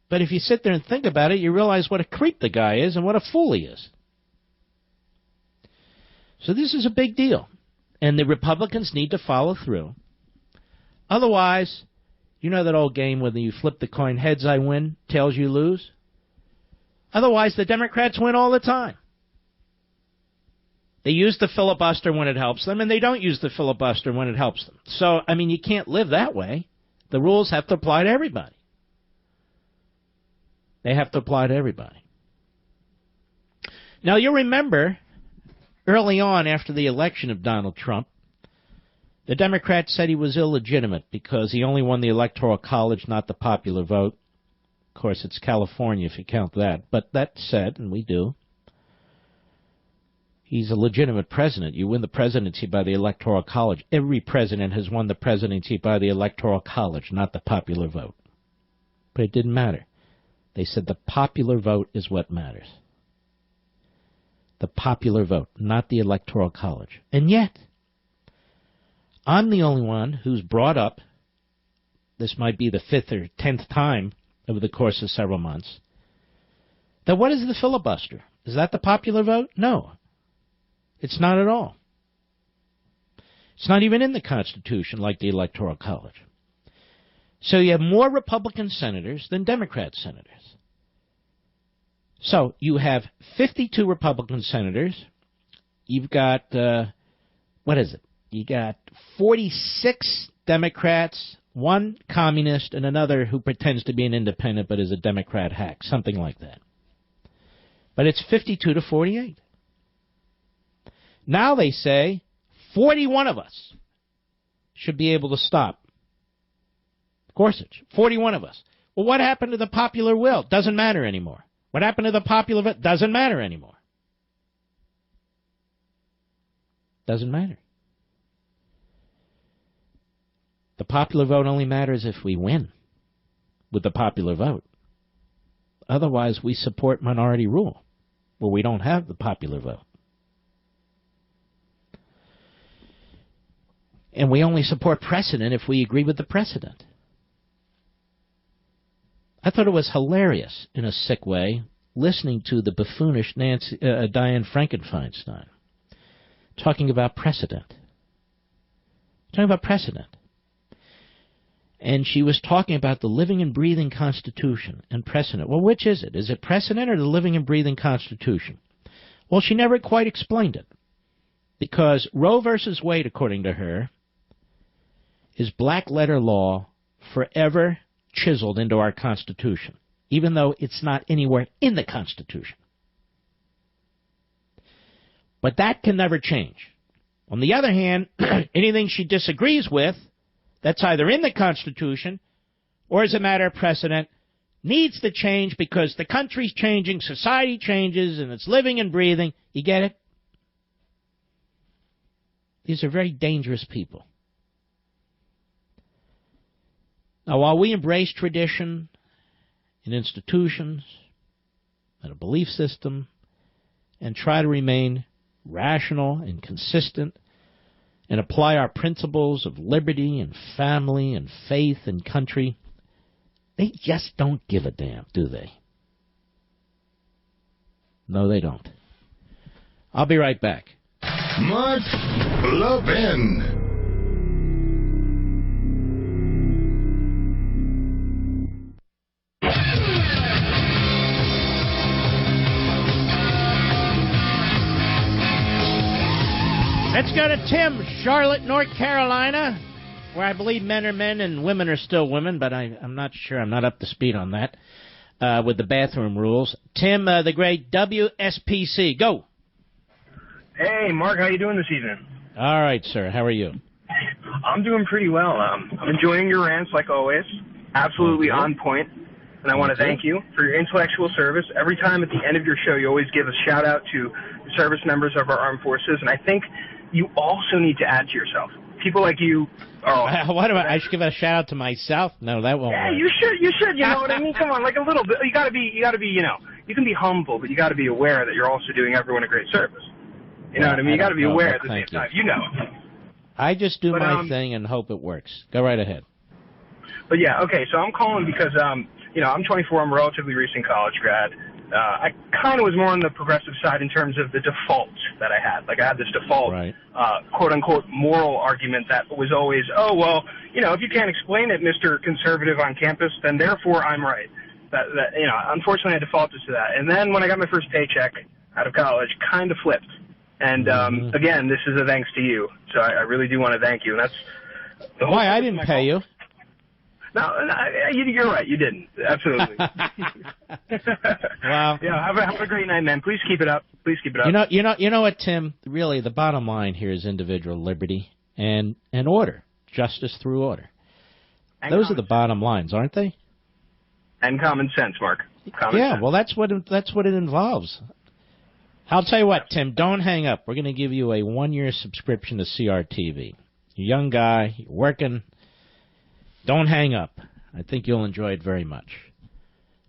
But if you sit there and think about it, you realize what a creep the guy is and what a fool he is. So this is a big deal. And the Republicans need to follow through. Otherwise, you know that old game when you flip the coin, heads I win, tails you lose? Otherwise, the Democrats win all the time. They use the filibuster when it helps them, and they don't use the filibuster when it helps them. So, I mean, you can't live that way. The rules have to apply to everybody. They have to apply to everybody. Now, you'll remember, early on after the election of Donald Trump, the Democrats said he was illegitimate because he only won the Electoral College, not the popular vote. Of course, it's California if you count that. But that said, and we do, he's a legitimate president. You win the presidency by the Electoral College. Every president has won the presidency by the Electoral College, not the popular vote. But it didn't matter. They said the popular vote is what matters. The popular vote, not the Electoral College. And yet, I'm the only one who's brought up, this might be the 5th or 10th time over the course of several months, that what is the filibuster? Is that the popular vote? No. It's not at all. It's not even in the Constitution like the Electoral College. So you have more Republican senators than Democrat senators. So you have 52 Republican senators. You've got, You got 46 Democrats, one communist, and another who pretends to be an independent but is a Democrat hack, something like that. But it's 52 to 48. Now they say 41 of us should be able to stop. Of course it's 41 of us. Well, what happened to the popular will? Doesn't matter anymore. What happened to the popular vote? Doesn't matter anymore. Doesn't matter. The popular vote only matters if we win with the popular vote. Otherwise, we support minority rule, where we don't have the popular vote. And we only support precedent if we agree with the precedent. I thought it was hilarious, in a sick way, listening to the buffoonish Dianne Frankenfeinstein talking about precedent. And she was talking about the living and breathing Constitution and precedent. Well, which is it? Is it precedent or the living and breathing Constitution? Well, she never quite explained it. Because Roe versus Wade, according to her, is black letter law forever chiseled into our Constitution, even though it's not anywhere in the Constitution. But that can never change. On the other hand, anything she disagrees with, that's either in the Constitution or as a matter of precedent, needs to change because the country's changing, society changes, and it's living and breathing. You get it? These are very dangerous people. Now, while we embrace tradition and institutions and a belief system and try to remain rational and consistent and apply our principles of liberty and family and faith and country, they just don't give a damn, do they? No, they don't. I'll be right back. Mark Levin. Let's go to Tim, Charlotte, North Carolina, where I believe men are men and women are still women, but I'm not sure. I'm not up to speed on that with the bathroom rules. Tim, the great WSPC. Go. Hey, Mark, how you doing this evening? All right, sir. How are you? I'm doing pretty well. I'm enjoying your rants like always. Absolutely on point. And I want to thank you for your intellectual service. Every time at the end of your show, you always give a shout-out to the service members of our armed forces, and I think you also need to add to yourself. People like you are... What do I should give a shout-out to myself? No, that won't work. You should, you know what I mean? Come on, like a little bit. You gotta be, you know, you can be humble, but you gotta be aware that you're also doing everyone a great service. You know what I mean? You gotta be aware at the same time. You know. I just do my thing and hope it works. Go right ahead. But yeah, okay, so I'm calling because, you know, I'm 24, I'm a relatively recent college grad. I kind of was more on the progressive side in terms of the default that I had. Like, I had this default, quote-unquote, moral argument that was always, oh, well, you know, if you can't explain it, Mr. Conservative on campus, then therefore I'm right. That you know, unfortunately I defaulted to that. And then when I got my first paycheck out of college, kind of flipped. And, again, this is a thanks to you. So I really do want to thank you. And that's the whole... Why, I didn't pay you. No, you're right. You didn't. Absolutely. Wow. Yeah. Have a great night, man. Please keep it up. Please keep it up. You know what, Tim? Really, the bottom line here is individual liberty and order, justice through order. And those are the bottom lines, aren't they? And common sense, Mark. Common sense. Well, that's what it involves. I'll tell you what, Tim. Don't hang up. We're going to give you a 1-year subscription to CRTV. You're a young guy. You're working. Don't hang up. I think you'll enjoy it very much.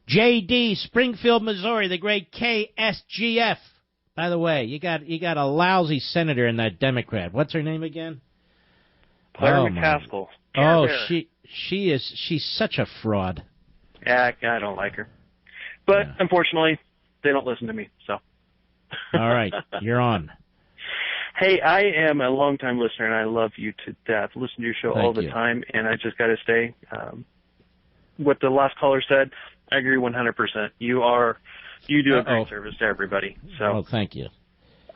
J.D., Springfield, Missouri, the great KSGF. By the way, you got a lousy senator in that Democrat. What's her name again? Claire McCaskill. She's such a fraud. Yeah, I don't like her. But unfortunately, they don't listen to me, so. All right, you're on. Hey, I am a longtime listener, and I love you to death. Listen to your show all the time, and I just got to say, what the last caller said, I agree 100%. You do a great service to everybody. So, thank you.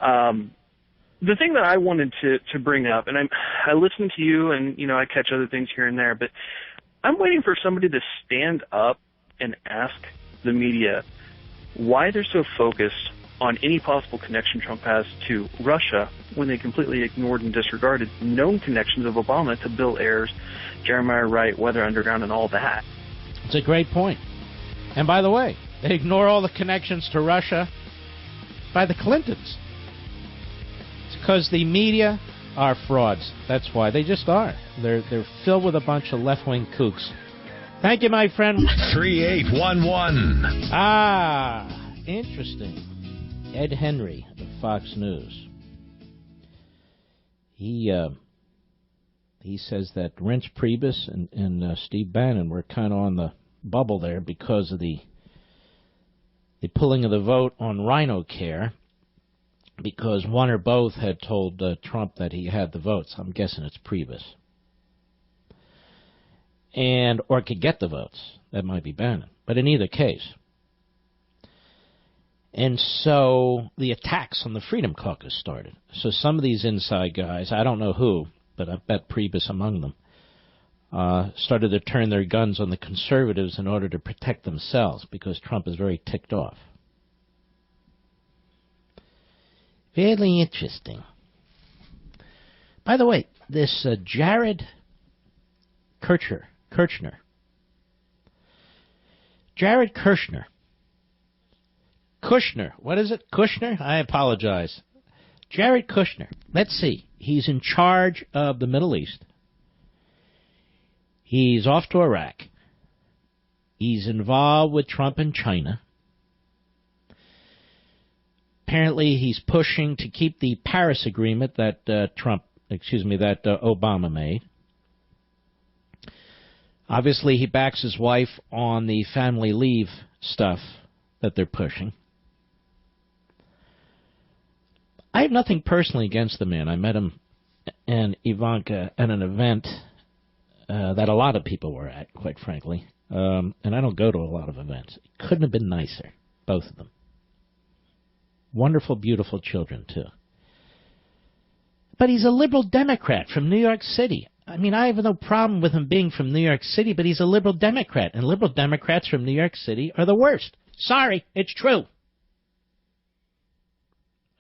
The thing that I wanted to bring up, and I listen to you, and you know I catch other things here and there, but I'm waiting for somebody to stand up and ask the media why they're so focused on any possible connection Trump has to Russia when they completely ignored and disregarded known connections of Obama to Bill Ayers, Jeremiah Wright, Weather Underground, and all that. It's a great point. And by the way, they ignore all the connections to Russia by the Clintons. It's because the media are frauds. That's why. They just are. They're filled with a bunch of left-wing kooks. Thank you, my friend. 3811. Ah, interesting. Ed Henry of Fox News. He says that Reince Priebus and Steve Bannon were kind of on the bubble there because of the pulling of the vote on Rhino Care, because one or both had told Trump that he had the votes. I'm guessing it's Priebus. Or could get the votes. That might be Bannon. But in either case. And so the attacks on the Freedom Caucus started. So some of these inside guys, I don't know who, but I bet Priebus among them, started to turn their guns on the conservatives in order to protect themselves because Trump is very ticked off. Very interesting. By the way, this Jared Kushner. Jared Kushner. What is it? Kushner? I apologize. Jared Kushner. Let's see. He's in charge of the Middle East. He's off to Iraq. He's involved with Trump and China. Apparently, he's pushing to keep the Paris Agreement that Obama made. Obviously, he backs his wife on the family leave stuff that they're pushing. I have nothing personally against the man. I met him and Ivanka at an event that a lot of people were at, quite frankly. And I don't go to a lot of events. It couldn't have been nicer, both of them. Wonderful, beautiful children, too. But he's a liberal Democrat from New York City. I mean, I have no problem with him being from New York City, but he's a liberal Democrat, and liberal Democrats from New York City are the worst. Sorry, it's true.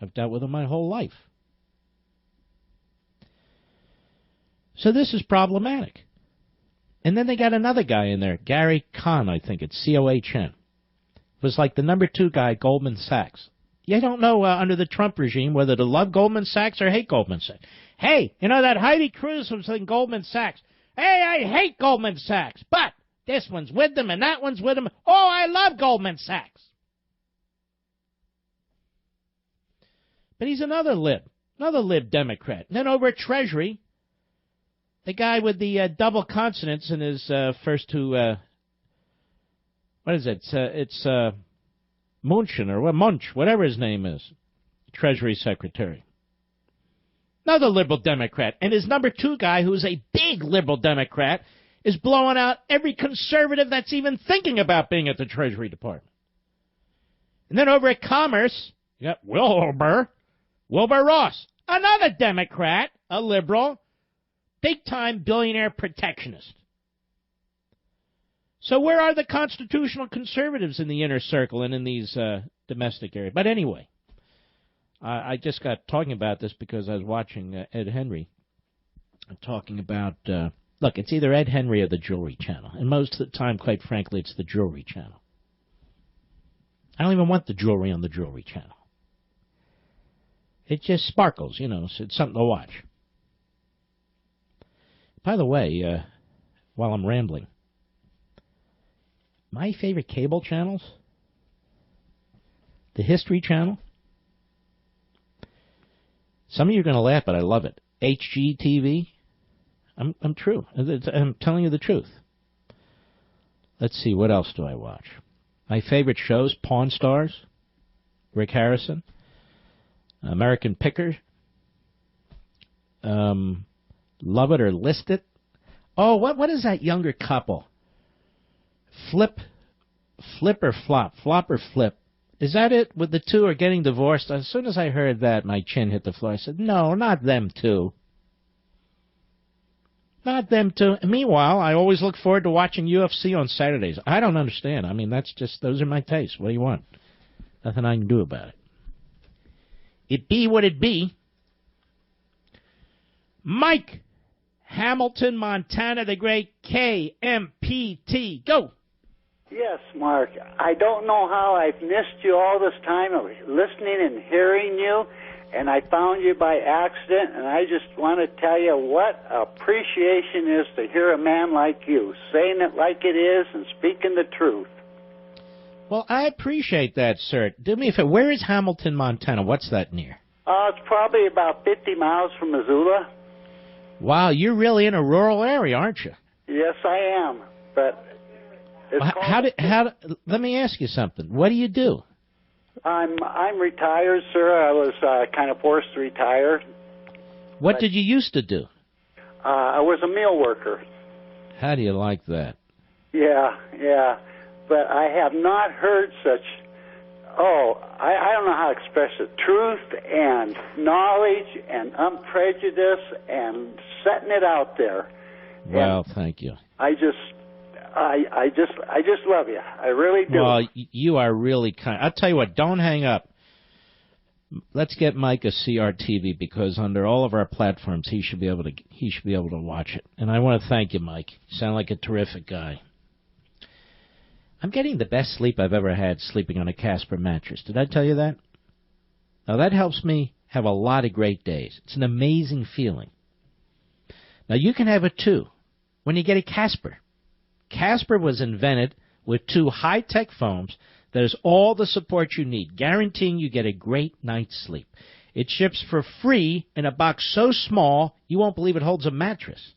I've dealt with him my whole life. So this is problematic. And then they got another guy in there, Gary Cohn, I think it's C-O-H-N. Was like the number 2 guy at Goldman Sachs. You don't know under the Trump regime whether to love Goldman Sachs or hate Goldman Sachs. Hey, you know that Heidi Cruz was in Goldman Sachs. Hey, I hate Goldman Sachs, but this one's with them and that one's with them. Oh, I love Goldman Sachs. But he's another lib Democrat. And then over at Treasury, the guy with the double consonants in his first two, what is it? It's Munchen or Munch, whatever his name is, Treasury Secretary. Another liberal Democrat. And his number 2 guy, who's a big liberal Democrat, is blowing out every conservative that's even thinking about being at the Treasury Department. And then over at Commerce, you got Wilbur Ross, another Democrat, a liberal, big-time billionaire protectionist. So where are the constitutional conservatives in the inner circle and in these domestic areas? But anyway, I just got talking about this because I was watching Ed Henry talking about, look, it's either Ed Henry or the Jewelry Channel. And most of the time, quite frankly, it's the Jewelry Channel. I don't even want the jewelry on the Jewelry Channel. It just sparkles, you know, so it's something to watch. By the way, while I'm rambling, my favorite cable channels, the History Channel. Some of you are going to laugh, but I love it. HGTV. I'm true. I'm telling you the truth. Let's see, what else do I watch? My favorite shows, Pawn Stars, Rick Harrison, American Picker, Love It or List It. Oh, what is that younger couple? Flip or Flop? Flop or Flip? Is that it? With the two are getting divorced? As soon as I heard that, my chin hit the floor. I said, no, not them two. Not them two. Meanwhile, I always look forward to watching UFC on Saturdays. I don't understand. I mean, that's just, those are my tastes. What do you want? Nothing I can do about it. It be what it be. Mike, Hamilton, Montana, the great KMPT. Go. Yes, Mark. I don't know how I've missed you all this time of listening and hearing you, and I found you by accident, and I just want to tell you what appreciation is to hear a man like you saying it like it is and speaking the truth. Well, I appreciate that, sir. Do me a favor. Where is Hamilton, Montana? What's that near? It's probably about 50 miles from Missoula. Wow, you're really in a rural area, aren't you? Yes, I am. But let me ask you something. What do you do? I'm retired, sir. I was kind of forced to retire. What did you used to do? I was a meal worker. How do you like that? Yeah. But I have not heard such, I don't know how to express it, truth and knowledge and unprejudice and setting it out there. Well, thank you. I just love you. I really do. Well, you are really kind. I'll tell you what, don't hang up. Let's get Mike a CRTV because under all of our platforms he should be able to watch it. And I want to thank you, Mike. You sound like a terrific guy. I'm getting the best sleep I've ever had sleeping on a Casper mattress. Did I tell you that? Now, that helps me have a lot of great days. It's an amazing feeling. Now, you can have it, too, when you get a Casper. Casper was invented with 2 high-tech foams that has all the support you need, guaranteeing you get a great night's sleep. It ships for free in a box so small you won't believe it holds a mattress.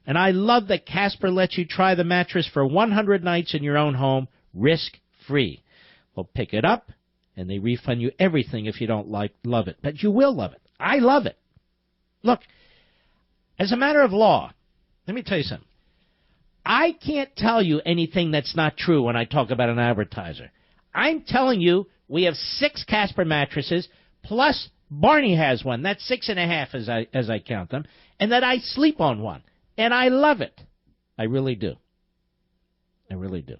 And I love that Casper lets you try the mattress for 100 nights in your own home, risk-free. They'll pick it up, and they refund you everything if you don't love it. But you will love it. I love it. Look, as a matter of law, let me tell you something. I can't tell you anything that's not true when I talk about an advertiser. I'm telling you we have 6 Casper mattresses plus Barney has one. That's 6.5 as I count them. And that I sleep on one. And I love it. I really do. I really do.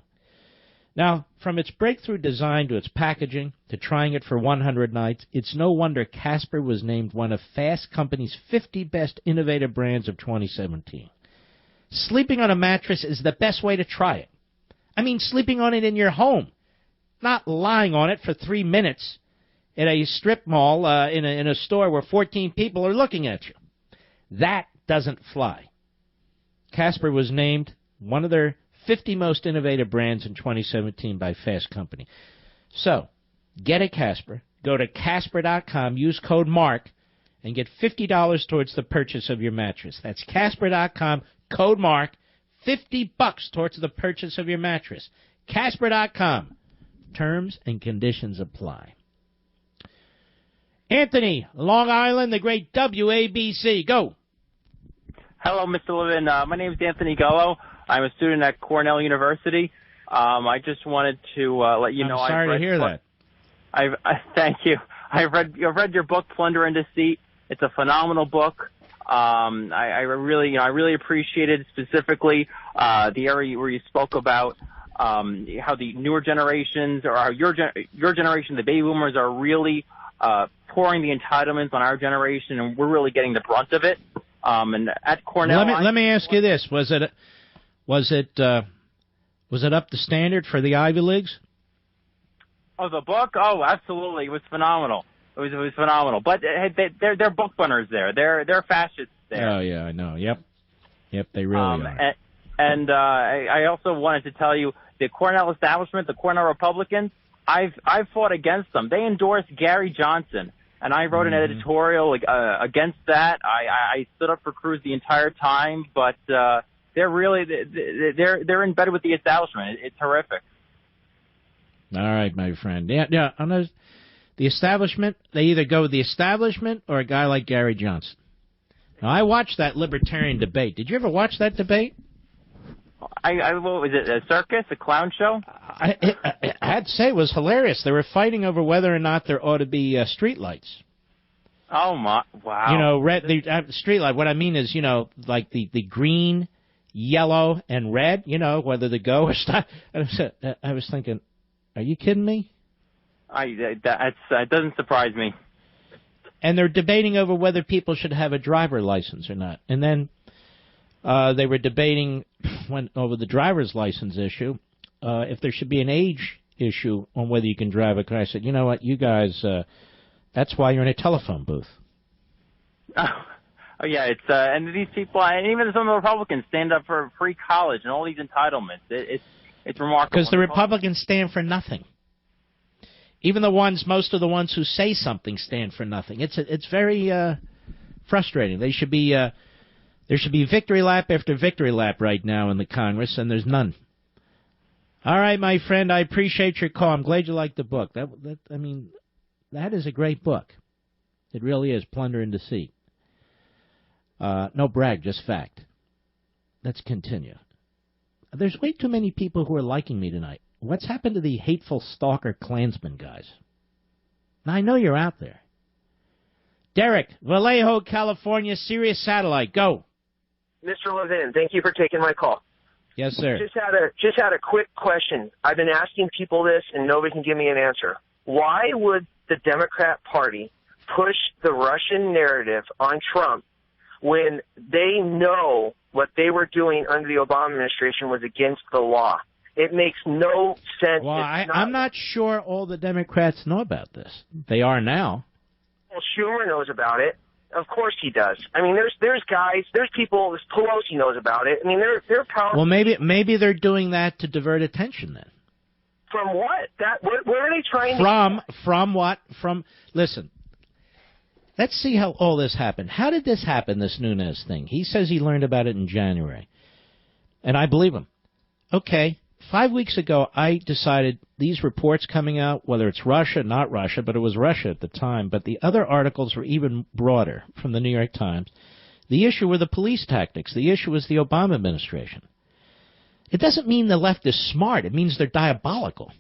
Now, from its breakthrough design to its packaging to trying it for 100 nights, it's no wonder Casper was named one of Fast Company's 50 best innovative brands of 2017. Sleeping on a mattress is the best way to try it. I mean, sleeping on it in your home, not lying on it for 3 minutes at a strip mall in a store where 14 people are looking at you. That doesn't fly. Casper was named one of their 50 most innovative brands in 2017 by Fast Company. So, get a Casper. Go to Casper.com, use code MARK, and get $50 towards the purchase of your mattress. That's Casper.com, code MARK, $50 towards the purchase of your mattress. Casper.com. Terms and conditions apply. Anthony, Long Island, the great WABC. Go. Hello, Mr. Levin. My name is Anthony Gullo. I'm a student at Cornell University. I just wanted to let you know. I'm sorry to hear that. Thank you. I've read your book, Plunder and Deceit. It's a phenomenal book. I really appreciated specifically the area where you spoke about how the newer generations, or how your generation, the baby boomers, are really pouring the entitlements on our generation, and we're really getting the brunt of it. And at Cornell, let me ask you this: was it up to standard for the Ivy Leagues? Oh, the book? Oh, absolutely. It was phenomenal. It was phenomenal. But they're book burners there. They're fascists there. Oh yeah, I know. Yep, they really are. And I also wanted to tell you, the Cornell establishment, the Cornell Republicans, I've fought against them. They endorsed Gary Johnson, and I wrote an editorial against that. I stood up for Cruz the entire time, but they're in bed with the establishment. It's horrific. All right, my friend. Yeah. The establishment, they either go with the establishment or a guy like Gary Johnson. Now, I watched that libertarian debate. Did you ever watch that debate? What was it, a circus, a clown show? I had to say it was hilarious. They were fighting over whether or not there ought to be street lights. Oh, my, wow. You know, the street light, what I mean is, like the green, yellow, and red, whether to go or stop. I was thinking, are you kidding me? That doesn't surprise me. And they're debating over whether people should have a driver license or not. And then they were debating over the driver's license issue, if there should be an age issue on whether you can drive a car. I said, you know what, you guys, that's why you're in a telephone booth. Oh yeah, it's and these people, and even some of the Republicans stand up for free college and all these entitlements. It's remarkable. Because the Republicans stand for nothing. Even most of the ones who say something stand for nothing. It's very frustrating. There should be victory lap after victory lap right now in the Congress, and there's none. All right, my friend, I appreciate your call. I'm glad you liked the book. That is a great book. It really is, Plunder and Deceit. No brag, just fact. Let's continue. There's way too many people who are liking me tonight. What's happened to the hateful stalker Klansman guys? Now, I know you're out there. Derek, Vallejo, California, Sirius Satellite, go. Mr. Levin, thank you for taking my call. Yes, sir. Just had a quick question. I've been asking people this, and nobody can give me an answer. Why would the Democrat Party push the Russian narrative on Trump when they know what they were doing under the Obama administration was against the law? It makes no sense. Well, I'm not sure all the Democrats know about this. They are now. Well, Schumer knows about it. Of course he does. I mean, there's guys, there's people. Pelosi knows about it. I mean, they're powerful. Well, maybe they're doing that to divert attention then. From what? What are they trying to? From what? Listen. Let's see how all this happened. How did this happen? This Nunes thing. He says he learned about it in January, and I believe him. Okay. 5 weeks ago, I decided these reports coming out, whether it's Russia, not Russia, but it was Russia at the time, but the other articles were even broader from the New York Times. The issue were the police tactics. The issue was the Obama administration. It doesn't mean the left is smart. It means they're diabolical.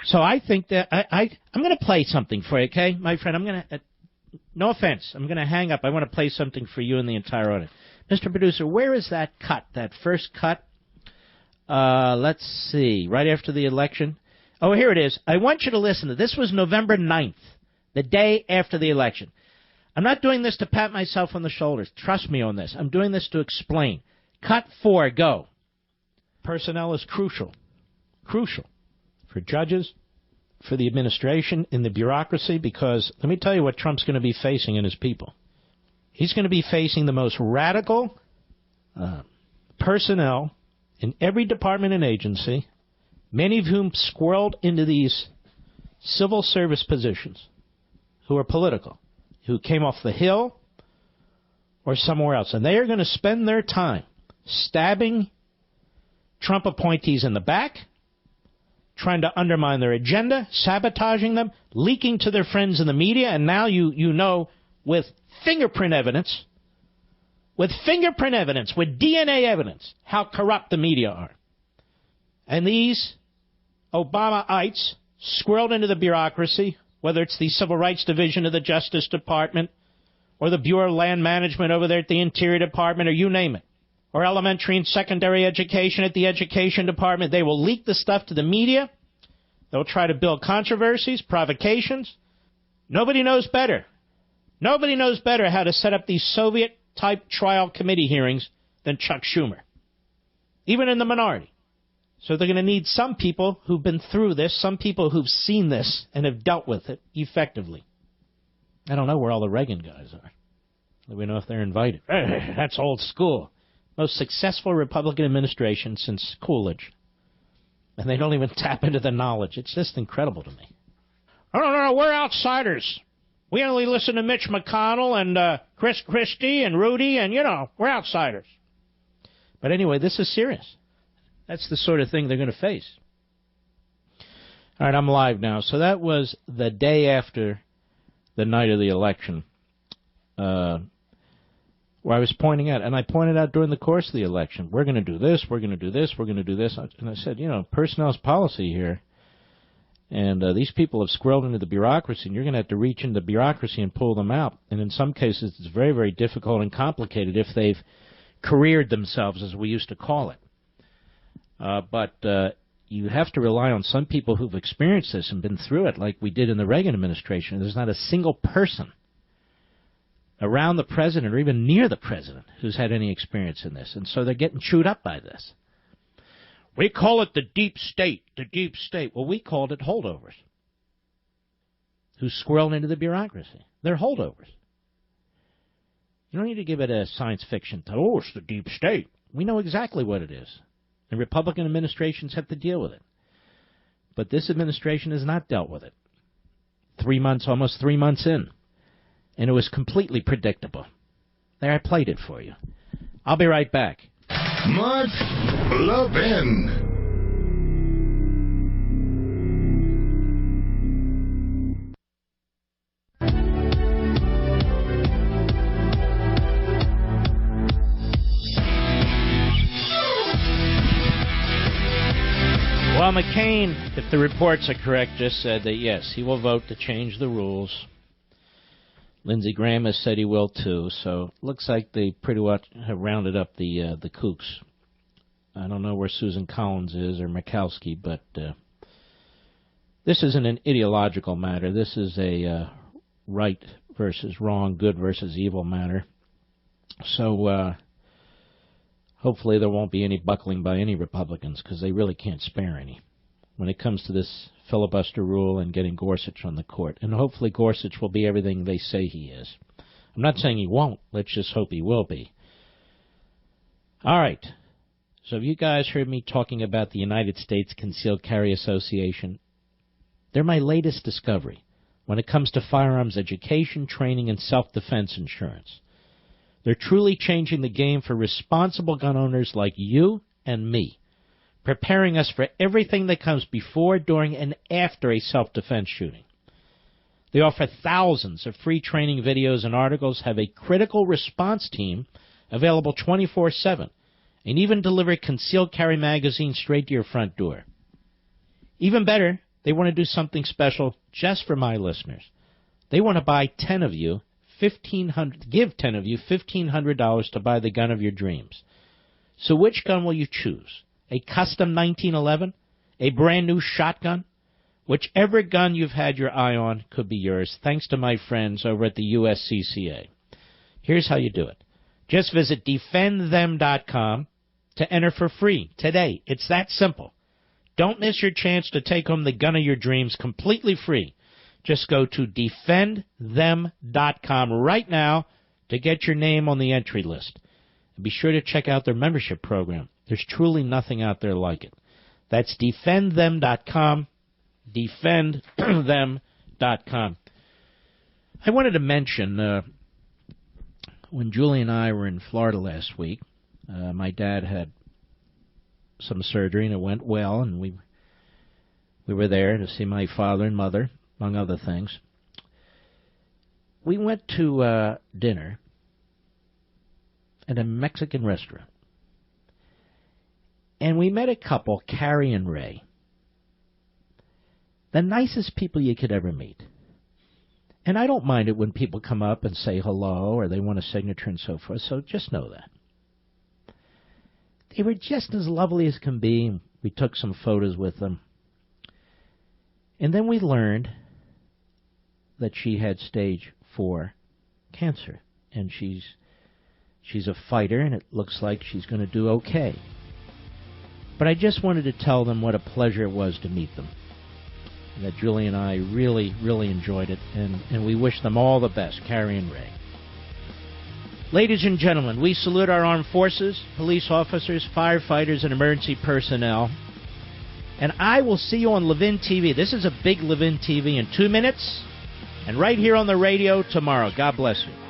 So I think that I'm going to play something for you, okay, my friend? I'm going to, no offense, I'm going to hang up. I want to play something for you and the entire audience. Mr. Producer, where is that cut, that first cut? Let's see, right after the election. Oh, here it is. I want you to listen to this. This was November 9th, the day after the election. I'm not doing this to pat myself on the shoulders. Trust me on this. I'm doing this to explain. Cut 4, go. Personnel is crucial. Crucial. For judges, for the administration, in the bureaucracy, because let me tell you what Trump's going to be facing in his people. He's going to be facing the most radical personnel in every department and agency, many of whom squirreled into these civil service positions, who are political, who came off the Hill or somewhere else. And they are going to spend their time stabbing Trump appointees in the back, trying to undermine their agenda, sabotaging them, leaking to their friends in the media, and now you know with fingerprint evidence, with DNA evidence, how corrupt the media are. And these Obama-ites squirreled into the bureaucracy, whether it's the Civil Rights Division of the Justice Department or the Bureau of Land Management over there at the Interior Department, or you name it, or elementary and secondary education at the Education Department. They will leak the stuff to the media. They'll try to build controversies, provocations. Nobody knows better. Nobody knows better how to set up these Soviet-type trial committee hearings than Chuck Schumer, even in the minority. So they're going to need some people who've been through this, some people who've seen this and have dealt with it effectively. I don't know where all the Reagan guys are. We know if they're invited. That's old school. Most successful Republican administration since Coolidge. And they don't even tap into the knowledge. It's just incredible to me. No, we're outsiders. We only listen to Mitch McConnell and Chris Christie and Rudy, and, we're outsiders. But anyway, this is serious. That's the sort of thing they're going to face. All right, I'm live now. So that was the day after the night of the election, where I was pointing out, and I pointed out during the course of the election, we're going to do this, we're going to do this, we're going to do this. And I said, personnel's policy here. And these people have squirreled into the bureaucracy, and you're going to have to reach into the bureaucracy and pull them out. And in some cases, it's very, very difficult and complicated if they've careered themselves, as we used to call it. But you have to rely on some people who've experienced this and been through it, like we did in the Reagan administration. There's not a single person around the president or even near the president who's had any experience in this. And so they're getting chewed up by this. We call it the deep state, the deep state. Well, we called it holdovers who squirreled into the bureaucracy. They're holdovers. You don't need to give it a science fiction title. Oh, it's the deep state. We know exactly what it is. And Republican administrations have to deal with it. But this administration has not dealt with it. Almost 3 months in. And it was completely predictable. There, I played it for you. I'll be right back. Mark Levin. Well, McCain, if the reports are correct, just said that, yes, he will vote to change the rules. Lindsey Graham has said he will, too, so looks like they pretty much have rounded up the kooks. I don't know where Susan Collins is or Murkowski, but this isn't an ideological matter. This is a right versus wrong, good versus evil matter. So hopefully there won't be any buckling by any Republicans, because they really can't spare any when it comes to this filibuster rule and getting Gorsuch on the court. And hopefully Gorsuch will be everything they say he is. I'm not saying he won't. Let's just hope he will be. All right. So have you guys heard me talking about the United States Concealed Carry Association? They're my latest discovery when it comes to firearms education, training, and self-defense insurance. They're truly changing the game for responsible gun owners like you and me, preparing us for everything that comes before, during, and after a self-defense shooting. They offer thousands of free training videos and articles, have a critical response team available 24/7, and even deliver concealed carry magazines straight to your front door. Even better, They want to do something special just for my listeners. They want to buy 10 of you give 10 of you $1,500 to buy the gun of your dreams. So which gun will you choose? A custom 1911? A brand new shotgun? Whichever gun you've had your eye on could be yours, thanks to my friends over at the USCCA. Here's how you do it. Just visit defendthem.com to enter for free today. It's that simple. Don't miss your chance to take home the gun of your dreams completely free. Just go to defendthem.com right now to get your name on the entry list. And be sure to check out their membership program. There's truly nothing out there like it. That's defendthem.com, defendthem.com. I wanted to mention, when Julie and I were in Florida last week, my dad had some surgery and it went well, and we were there to see my father and mother, among other things. We went to dinner at a Mexican restaurant, and we met a couple, Carrie and Ray, the nicest people you could ever meet. And I don't mind it when people come up and say hello or they want a signature and so forth, so just know that. They were just as lovely as can be. We took some photos with them. And then we learned that she had stage 4 cancer. And she's a fighter, and it looks like she's going to do okay. But I just wanted to tell them what a pleasure it was to meet them. And that Julie and I really, really enjoyed it. And we wish them all the best, Carrie and Ray. Ladies and gentlemen, we salute our armed forces, police officers, firefighters, and emergency personnel. And I will see you on Levin TV. This is a big Levin TV in 2 minutes. And right here on the radio tomorrow. God bless you.